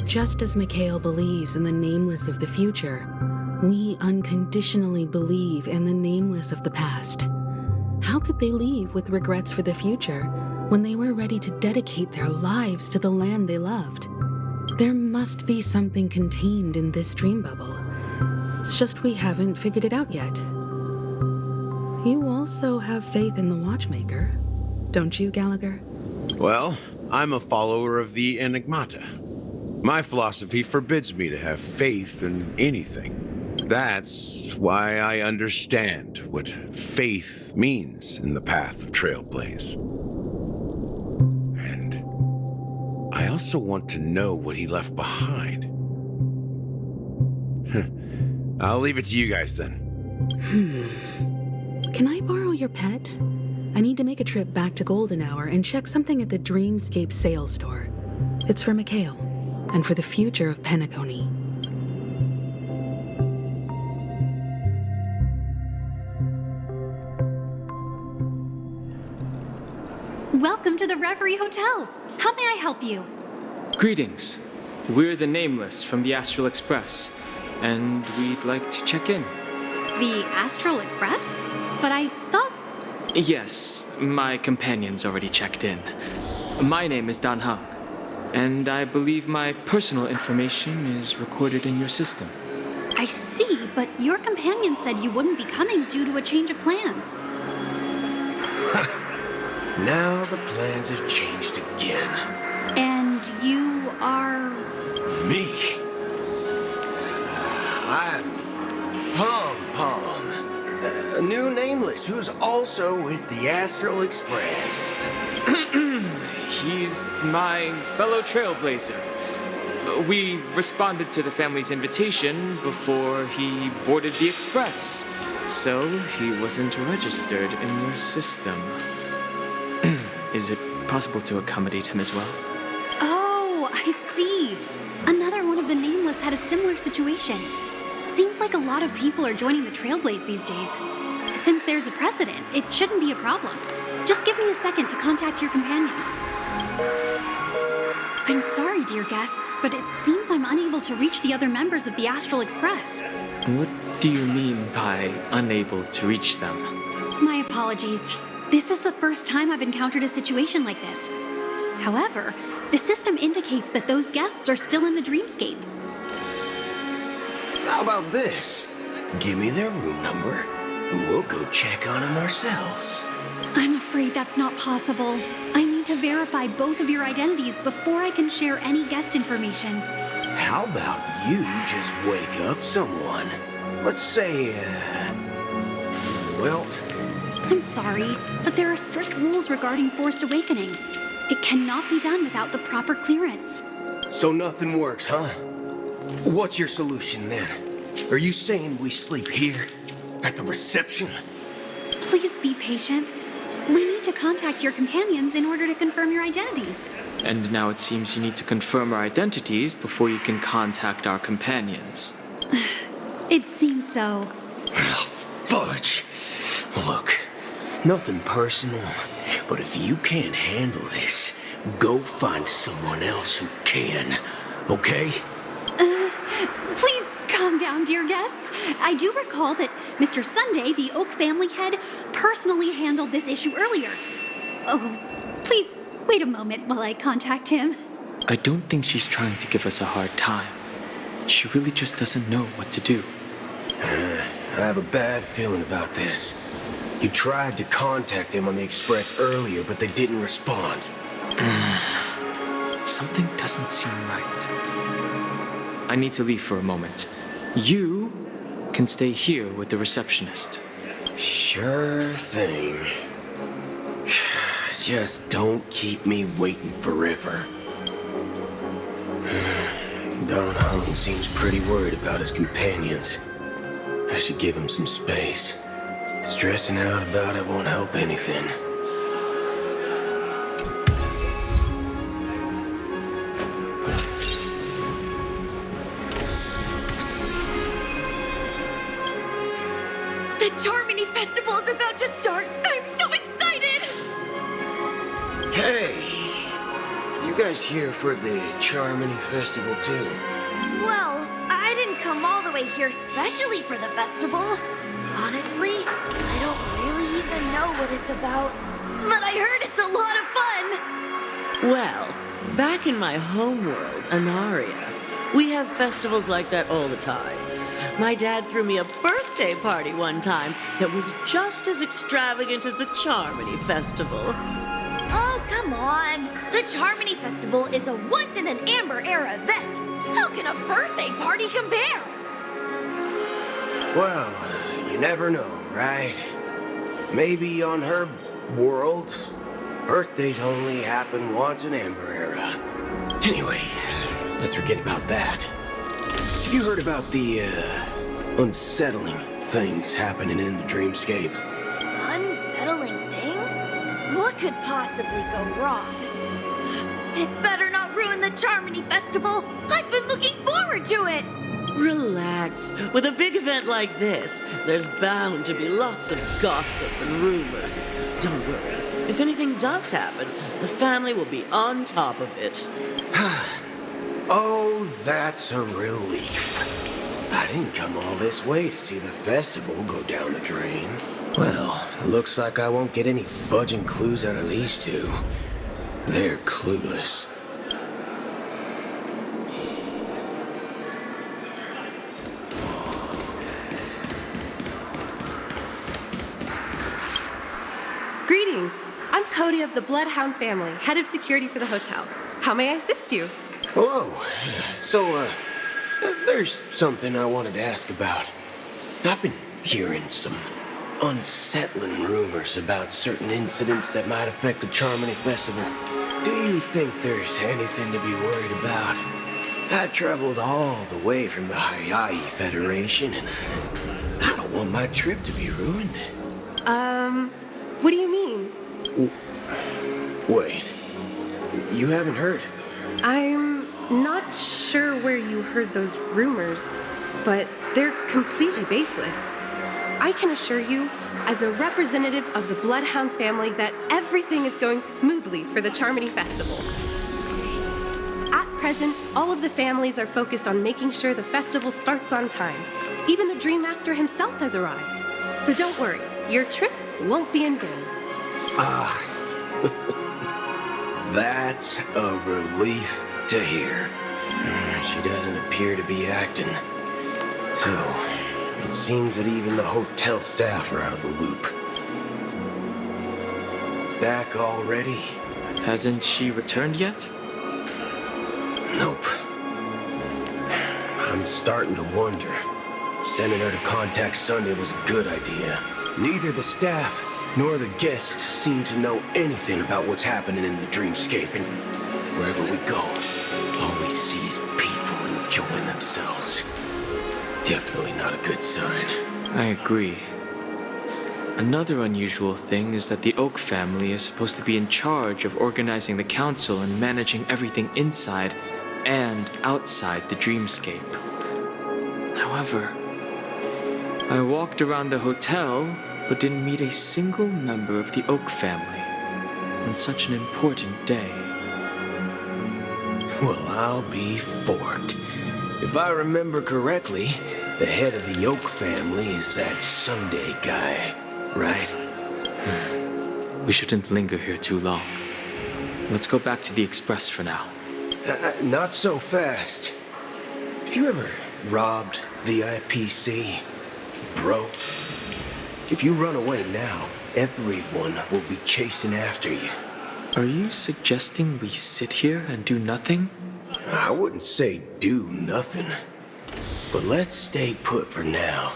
Just as Mikhail believes in the Nameless of the future, we unconditionally believe in the Nameless of the past. How could they leave with regrets for the future when they were ready to dedicate their lives to the land they loved? There must be something contained in this dream bubble. It's just we haven't figured it out yet. You also have faith in the Watchmaker, don't you, Gallagher? Well, I'm a follower of the Enigmata. My philosophy forbids me to have faith in anything. That's why I understand what faith means in the path of Trailblaze. And I also want to know what he left behind. I'll leave it to you guys then. Can I borrow your pet? I need to make a trip back to Golden Hour and check something at the Dreamscape sales store. It's for Mikhail, and for the future of Penacony. Welcome to the Reverie Hotel. How may I help you? Greetings. We're the Nameless from the Astral Express, and we'd like to check in. The Astral Express? But I thought... Yes, my companion's already checked in. My name is Dan Heng, and I believe my personal information is recorded in your system. I see, but your companion said you wouldn't be coming due to a change of plans. Now the plans have changed again. And you are... Me? I'm Pom Pom, a new Nameless who's also with the Astral Express. He's my fellow trailblazer. We responded to the family's invitation before he boarded the express, so he wasn't registered in your system. Is it possible to accommodate him as well? Oh, I see. Another one of the Nameless had a similar situation. Seems like a lot of people are joining the Trailblaze these days. Since there's a precedent, it shouldn't be a problem. Just give me a second to contact your companions. I'm sorry, dear guests, but it seems I'm unable to reach the other members of the Astral Express. What do you mean by unable to reach them? My apologies. This is the first time I've encountered a situation like this. However, the system indicates that those guests are still in the Dreamscape. How about this? Give me their room number, and we'll go check on them ourselves. I'm afraid that's not possible. I need to verify both of your identities before I can share any guest information. How about you just wake up someone? Let's say, Wilt? I'm sorry, but there are strict rules regarding forced awakening. It cannot be done without the proper clearance. So nothing works, huh? What's your solution then? Are you saying we sleep here? At the reception? Please be patient. We need to contact your companions in order to confirm your identities. And now it seems you need to confirm our identities before you can contact our companions. It seems so. Oh, fudge. Look, nothing personal, but if you can't handle this, go find someone else who can, okay? Please calm down, dear guests. I do recall that Mr. Sunday, the Oak family head, personally handled this issue earlier. Oh, please wait a moment while I contact him. I don't think she's trying to give us a hard time. She really just doesn't know what to do. I have a bad feeling about this. You tried to contact them on the express earlier, but they didn't respond. Something doesn't seem right. I need to leave for a moment. You can stay here with the receptionist. Sure thing. Just don't keep me waiting forever. Don Hung seems pretty worried about his companions. I should give him some space. Stressing out about it won't help anything. The Charmony Festival is about to start! I'm so excited! Hey! You guys here for the Charmony Festival too? Well, I didn't come all the way here specially for the festival. Honestly, I don't really even know what it's about. But I heard it's a lot of fun! Well, back in my homeworld, Anaria, we have festivals like that all the time. My dad threw me a birthday party one time that was just as extravagant as the Charmony Festival. Oh, come on. The Charmony Festival is a once-in-an-Amber-era event. How can a birthday party compare? Well, you never know, right? Maybe on her world, birthdays only happen once in Amber Era. Anyway, let's forget about that. Have you heard about the, unsettling things happening in the Dreamscape? Unsettling things? What could possibly go wrong? It better not ruin the Charmony Festival. I've been looking forward to it. Relax. With a big event like this, there's bound to be lots of gossip and rumors. Don't worry. If anything does happen, the family will be on top of it. Oh, that's a relief. I didn't come all this way to see the festival go down the drain. Well, looks like I won't get any fudging clues out of these two. They're clueless. Greetings. I'm Cody of the Bloodhound family, head of security for the hotel. How may I assist you? Hello. So, there's something I wanted to ask about. I've been hearing some unsettling rumors about certain incidents that might affect the Charmony Festival. Do you think there's anything to be worried about? I've traveled all the way from the Hayaii Federation, and I don't want my trip to be ruined. What do you mean? Wait. You haven't heard? I'm not sure where you heard those rumors, but they're completely baseless. I can assure you, as a representative of the Bloodhound family, that everything is going smoothly for the Charmony Festival. At present, all of the families are focused on making sure the festival starts on time. Even the Dream Master himself has arrived. So don't worry, your trip won't be in vain. That's a relief to hear. She doesn't appear to be acting. So, it seems that even the hotel staff are out of the loop. Back already? Hasn't she returned yet? Nope. I'm starting to wonder. Sending her to contact Sunday was a good idea. Neither the staff nor the guests seem to know anything about what's happening in the Dreamscape, and wherever we go, all we see is people enjoying themselves. Definitely not a good sign. I agree. Another unusual thing is that the Oak family is supposed to be in charge of organizing the council and managing everything inside and outside the Dreamscape. However, I walked around the hotel but didn't meet a single member of the Oak family on such an important day. Well, I'll be forked. If I remember correctly, the head of the Oak family is that Sunday guy, right? We shouldn't linger here too long. Let's go back to the Express for now. Not so fast. Have you ever robbed the IPC, bro? If you run away now, everyone will be chasing after you. Are you suggesting we sit here and do nothing? I wouldn't say do nothing. But let's stay put for now.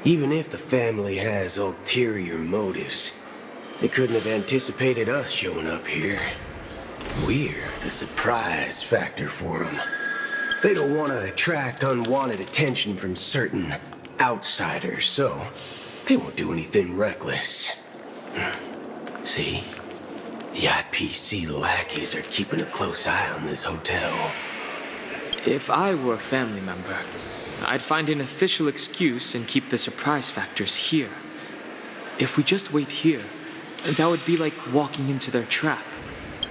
Even if the family has ulterior motives, they couldn't have anticipated us showing up here. We're the surprise factor for them. They don't want to attract unwanted attention from certain outsiders, so they won't do anything reckless. See? The IPC lackeys are keeping a close eye on this hotel. If I were a family member, I'd find an official excuse and keep the surprise factors here. If we just wait here, that would be like walking into their trap.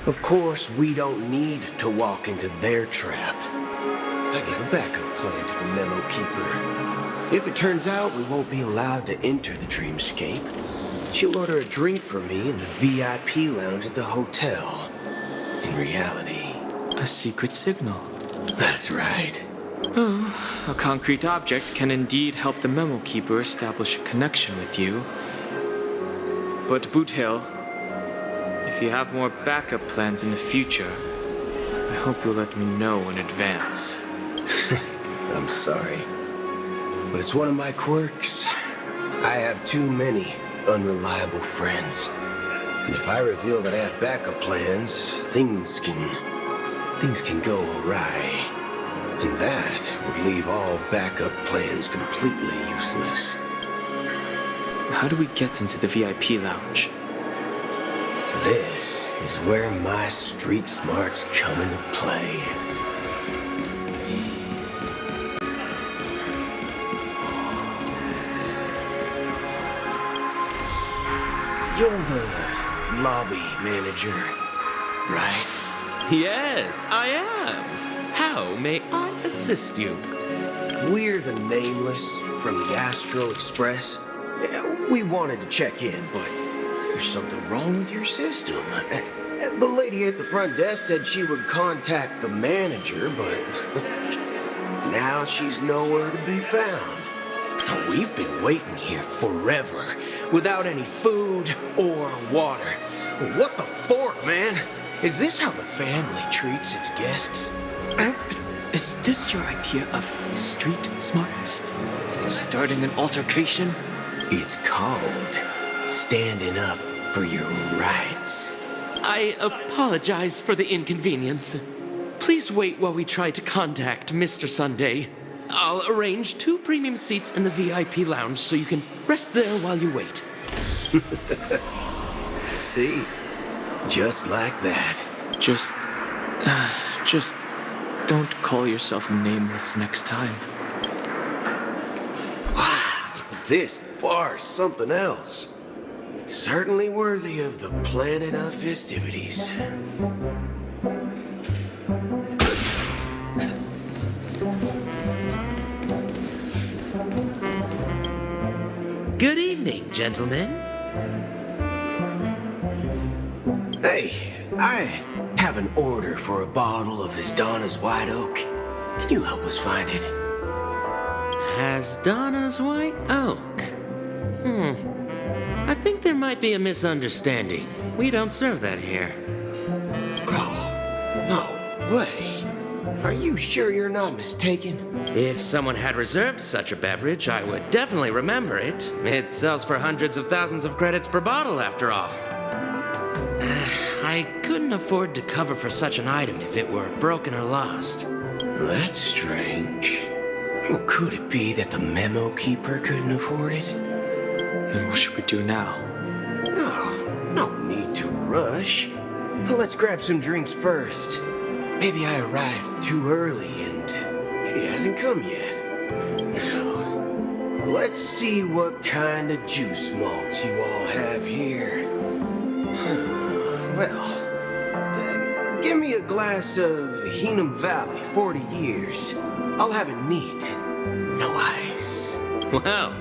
Of course, we don't need to walk into their trap. I gave a backup plan to the memo keeper. If it turns out we won't be allowed to enter the Dreamscape, she'll order a drink for me in the VIP lounge at the hotel. In reality, a secret signal. That's right. Oh, a concrete object can indeed help the Memo Keeper establish a connection with you. But Boothill, if you have more backup plans in the future, I hope you'll let me know in advance. I'm sorry, but it's one of my quirks. I have too many unreliable friends. And if I reveal that I have backup plans, things can go awry. And that would leave all backup plans completely useless. How do we get into the VIP lounge? This is where my street smarts come into play. You're the lobby manager, right? Yes, I am. How may I assist you? We're the Nameless from the Astral Express. We wanted to check in, but there's something wrong with your system. The lady at the front desk said she would contact the manager, but now she's nowhere to be found. We've been waiting here forever, without any food or water. What the fork, man? Is this how the family treats its guests? Is this your idea of street smarts? Starting an altercation? It's called standing up for your rights. I apologize for the inconvenience. Please wait while we try to contact Mr. Sunday. I'll arrange 2 premium seats in the VIP lounge so you can rest there while you wait. See? Just like that. Just don't call yourself Nameless next time. Wow, this bar's something else. Certainly worthy of the planet of festivities. Good evening, gentlemen. Hey, I have an order for a bottle of Hasdana's White Oak. Can you help us find it? Hasdana's White Oak? I think there might be a misunderstanding. We don't serve that here. Oh, no way. Are you sure you're not mistaken? If someone had reserved such a beverage, I would definitely remember it. It sells for hundreds of thousands of credits per bottle, after all. I couldn't afford to cover for such an item if it were broken or lost. That's strange. Well, could it be that the Memo Keeper couldn't afford it? Then what should we do now? No need to rush. Let's grab some drinks first. Maybe I arrived too early and he hasn't come yet. Now, let's see what kind of juice malts you all have here. Well, give me a glass of Heenum Valley, 40 years. I'll have it neat. No ice. Wow,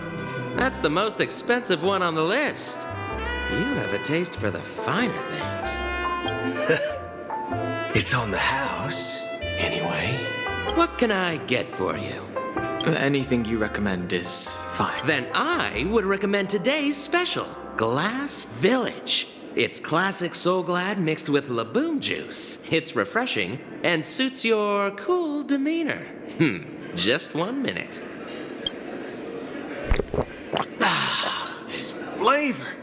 that's the most expensive one on the list. You have a taste for the finer things. It's on the house, anyway. What can I get for you? Anything you recommend is fine. Then I would recommend today's special, Glass Village. It's classic Soul Glad mixed with Laboom juice. It's refreshing and suits your cool demeanor. Just 1 minute. Ah, this flavor.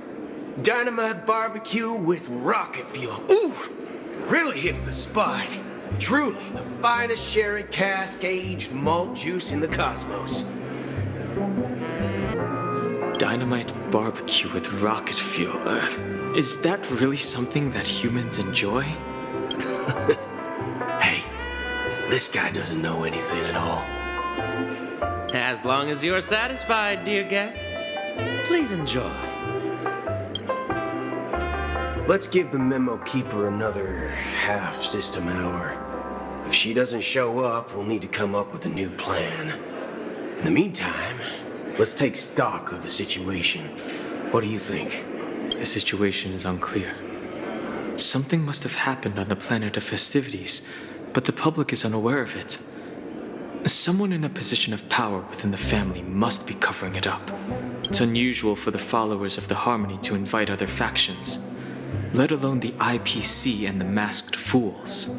Dynamite barbecue with rocket fuel. Ooh, it really hits the spot. Truly the finest sherry cask-aged malt juice in the cosmos. Dynamite barbecue with rocket fuel. Is that really something that humans enjoy? Hey, this guy doesn't know anything at all. As long as you're satisfied, dear guests, please enjoy. Let's give the Memo Keeper another half-system hour. If she doesn't show up, we'll need to come up with a new plan. In the meantime, let's take stock of the situation. What do you think? The situation is unclear. Something must have happened on the planet of festivities, but the public is unaware of it. Someone in a position of power within the family must be covering it up. It's unusual for the followers of the Harmony to invite other factions, let alone the IPC and the Masked Fools.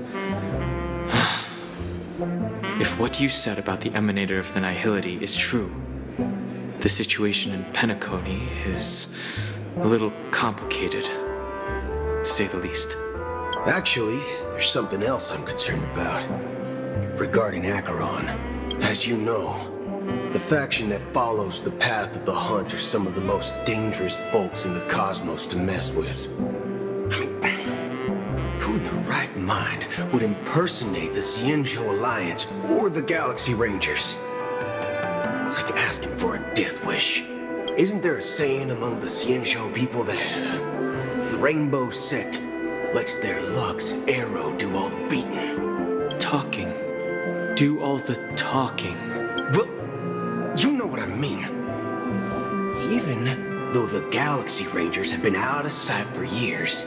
If what you said about the Emanator of the Nihility is true, the situation in Penacony is a little complicated, to say the least. Actually, there's something else I'm concerned about. Regarding Acheron, as you know, the faction that follows the path of the Hunt are some of the most dangerous folks in the cosmos to mess with. I mean, who in the right mind would impersonate the Xianzhou Alliance or the Galaxy Rangers? It's like asking for a death wish. Isn't there a saying among the Xianzhou people that the Rainbow Sect lets their Lux arrow do all the beating? Talking. Do all the talking. Well, you know what I mean. Even though the Galaxy Rangers have been out of sight for years,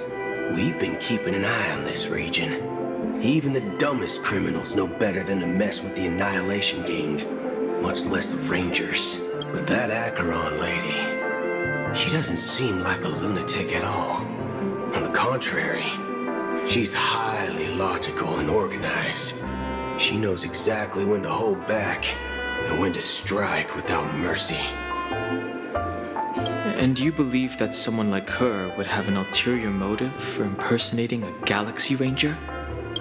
we've been keeping an eye on this region. Even the dumbest criminals know better than to mess with the Annihilation Gang, much less the Rangers. But that Acheron lady, she doesn't seem like a lunatic at all. On the contrary, she's highly logical and organized. She knows exactly when to hold back and when to strike without mercy. And you believe that someone like her would have an ulterior motive for impersonating a Galaxy Ranger?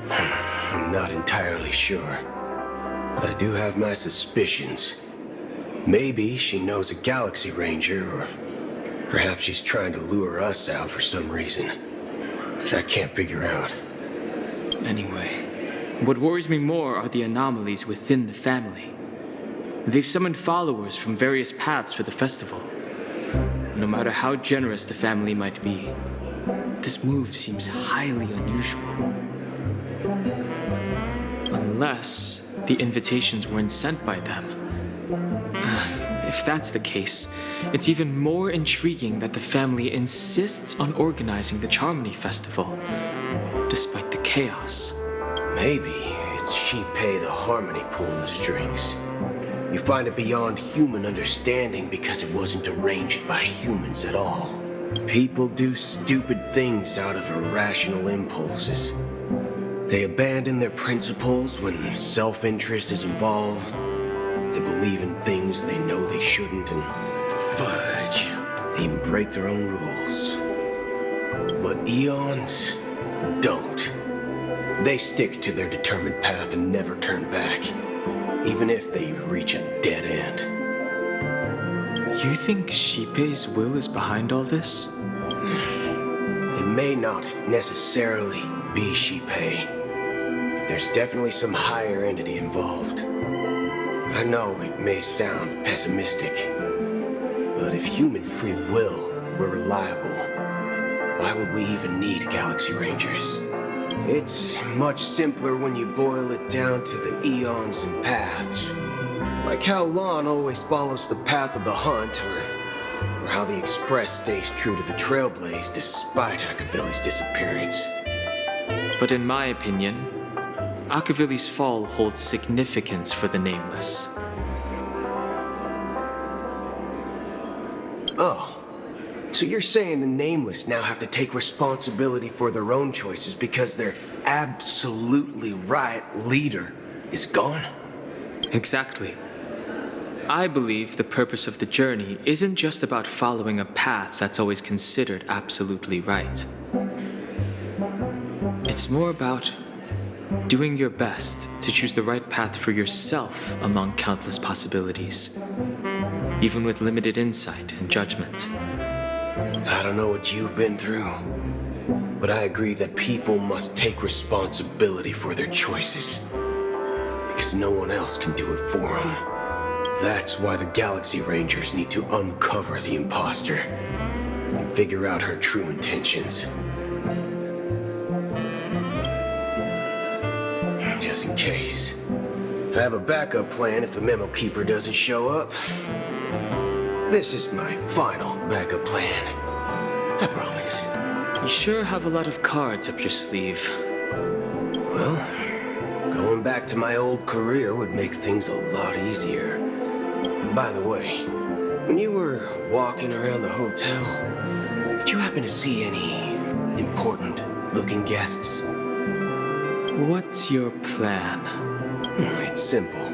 I'm not entirely sure, but I do have my suspicions. Maybe she knows a Galaxy Ranger, or perhaps she's trying to lure us out for some reason, which I can't figure out. Anyway, what worries me more are the anomalies within the family. They've summoned followers from various paths for the festival. No matter how generous the family might be, this move seems highly unusual. Unless the invitations weren't sent by them. If that's the case, it's even more intriguing that the family insists on organizing the Charmony Festival, despite the chaos. Maybe it's Shipei the Harmony pulling the strings. You find it beyond human understanding because it wasn't arranged by humans at all. People do stupid things out of irrational impulses. They abandon their principles when self-interest is involved. They believe in things they know they shouldn't, and fudge, they even break their own rules. But eons don't. They stick to their determined path and never turn back, even if they reach a dead end. You think Shipei's will is behind all this? It may not necessarily be Shipei, but there's definitely some higher entity involved. I know it may sound pessimistic, but if human free will were reliable, why would we even need Galaxy Rangers? It's much simpler when you boil it down to the eons and paths. Like how Lon always follows the path of the Hunt, or how the Express stays true to the Trailblaze despite Akavili's disappearance. But in my opinion, Akavili's fall holds significance for the Nameless. Oh. So you're saying the Nameless now have to take responsibility for their own choices because their absolutely right leader is gone? Exactly. I believe the purpose of the journey isn't just about following a path that's always considered absolutely right. It's more about doing your best to choose the right path for yourself among countless possibilities, even with limited insight and judgment. I don't know what you've been through, but I agree that people must take responsibility for their choices, because no one else can do it for them. That's why the Galaxy Rangers need to uncover the imposter and figure out her true intentions. Just in case. I have a backup plan if the Memo Keeper doesn't show up. This is my final backup plan. I promise. You sure have a lot of cards up your sleeve. Well, going back to my old career would make things a lot easier. By the way, when you were walking around the hotel, did you happen to see any important-looking guests? What's your plan? It's simple.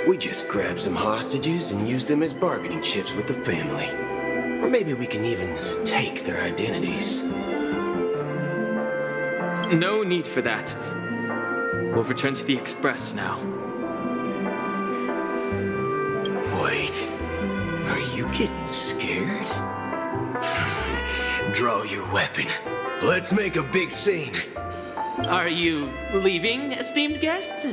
We just grab some hostages and use them as bargaining chips with the family. Or maybe we can even take their identities. No need for that. We'll return to the Express now. Wait, are you getting scared? Draw your weapon. Let's make a big scene. Are you leaving, esteemed guests?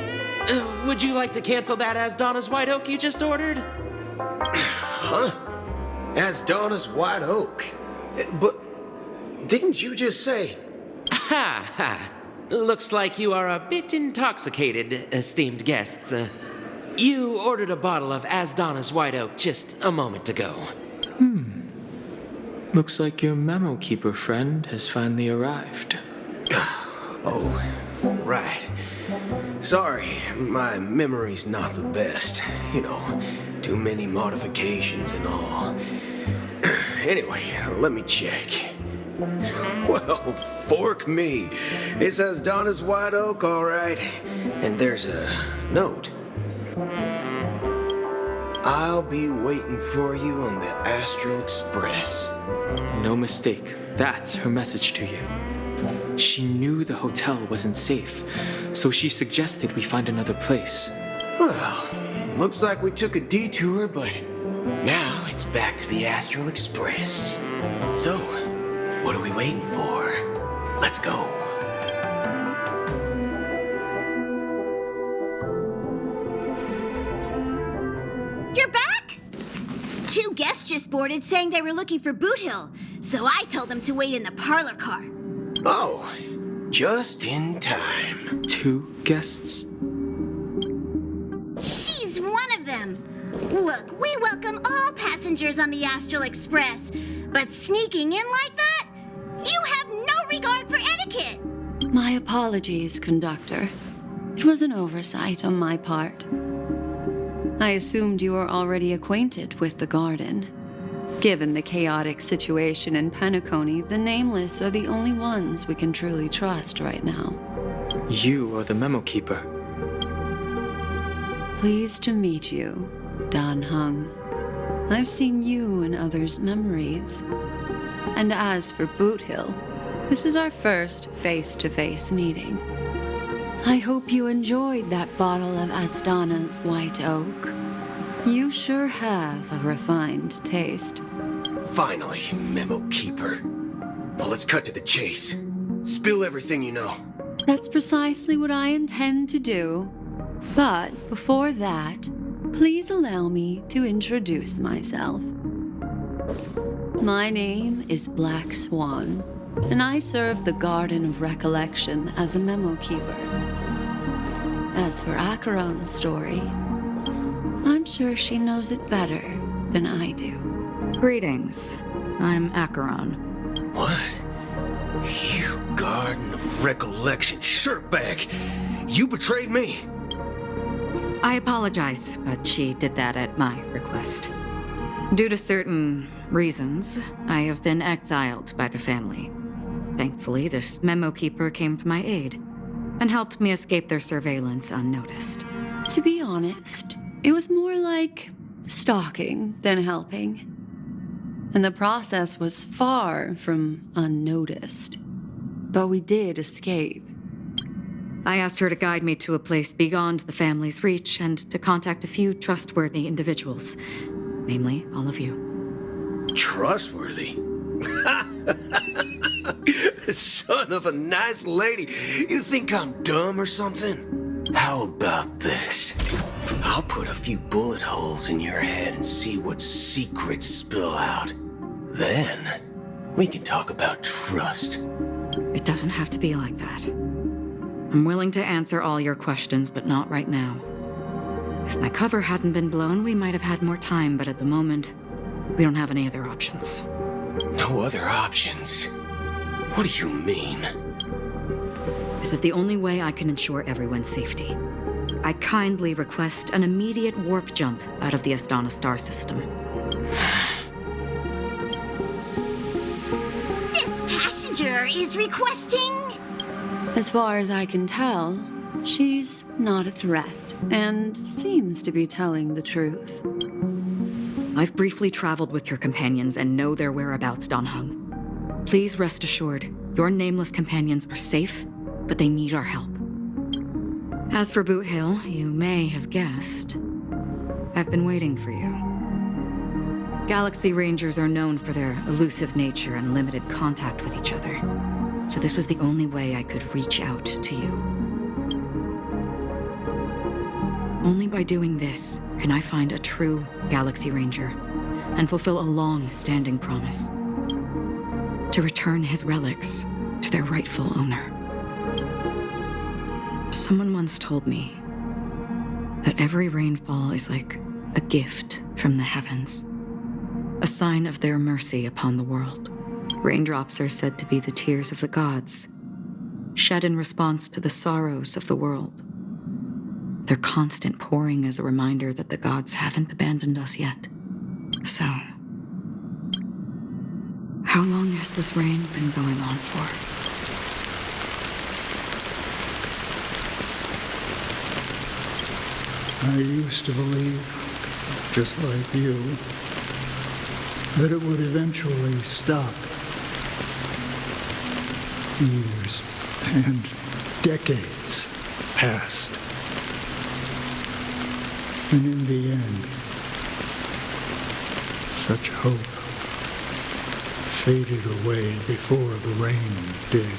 Would you like to cancel that Asdana's White Oak you just ordered? Huh? Asdana's White Oak? But didn't you just say... Ha ha. Looks like you are a bit intoxicated, esteemed guests. You ordered a bottle of Asdana's White Oak just a moment ago. Looks like your memo keeper friend has finally arrived. Oh, right. Sorry, my memory's not the best. You know, too many modifications and all. Anyway, let me check. Well, fork me. It says Donna's White Oak, all right. And there's a note. I'll be waiting for you on the Astral Express. No mistake. That's her message to you. She knew the hotel wasn't safe, so she suggested we find another place. Well, looks like we took a detour, but now it's back to the Astral Express. So, what are we waiting for? Let's go. You're back? 2 guests just boarded saying they were looking for Boothill, so I told them to wait in the parlor car. Oh, just in time. 2 guests? She's one of them. Look, we welcome all passengers on the Astral Express, but sneaking in like that? You have no regard for etiquette. My apologies, conductor. It was an oversight on my part. I assumed you were already acquainted with the garden. Given the chaotic situation in Penacony, the Nameless are the only ones we can truly trust right now. You are the memo keeper. Pleased to meet you, Dan Heng. I've seen you in others' memories. And as for Boothill, this is our first face-to-face meeting. I hope you enjoyed that bottle of Asdana's White Oak. You sure have a refined taste. Finally, memo keeper. Well, let's cut to the chase. Spill everything you know. That's precisely what I intend to do. But before that, please allow me to introduce myself. My name is Black Swan, and I serve the Garden of Recollection as a memo keeper. As for Acheron's story, I'm sure she knows it better than I do. Greetings. I'm Acheron. What? You Garden of Recollection shirtbag! You betrayed me! I apologize, but she did that at my request. Due to certain reasons, I have been exiled by the family. Thankfully, this memo keeper came to my aid and helped me escape their surveillance unnoticed. To be honest, it was more like stalking than helping. And the process was far from unnoticed. But we did escape. I asked her to guide me to a place beyond the family's reach and to contact a few trustworthy individuals. Namely, all of you. Trustworthy? Son of a nice lady. You think I'm dumb or something? How about this? I'll put a few bullet holes in your head and see what secrets spill out. Then, we can talk about trust. It doesn't have to be like that. I'm willing to answer all your questions, but not right now. If my cover hadn't been blown, we might have had more time, but at the moment, we don't have any other options. No other options? What do you mean? This is the only way I can ensure everyone's safety. I kindly request an immediate warp jump out of the Astana star system. This passenger is requesting... As far as I can tell, she's not a threat, and seems to be telling the truth. I've briefly traveled with your companions and know their whereabouts, Dan Heng. Please rest assured, your Nameless companions are safe, but they need our help. As for Boothill, you may have guessed, I've been waiting for you. Galaxy Rangers are known for their elusive nature and limited contact with each other, so this was the only way I could reach out to you. Only by doing this can I find a true Galaxy Ranger and fulfill a long-standing promise: to return his relics to their rightful owner. Someone once told me that every rainfall is like a gift from the heavens, a sign of their mercy upon the world. Raindrops are said to be the tears of the gods, shed in response to the sorrows of the world. Their constant pouring is a reminder that the gods haven't abandoned us yet. So, how long has this rain been going on for? I used to believe, just like you, that it would eventually stop. Years and decades passed. And in the end, such hope faded away before the rain did.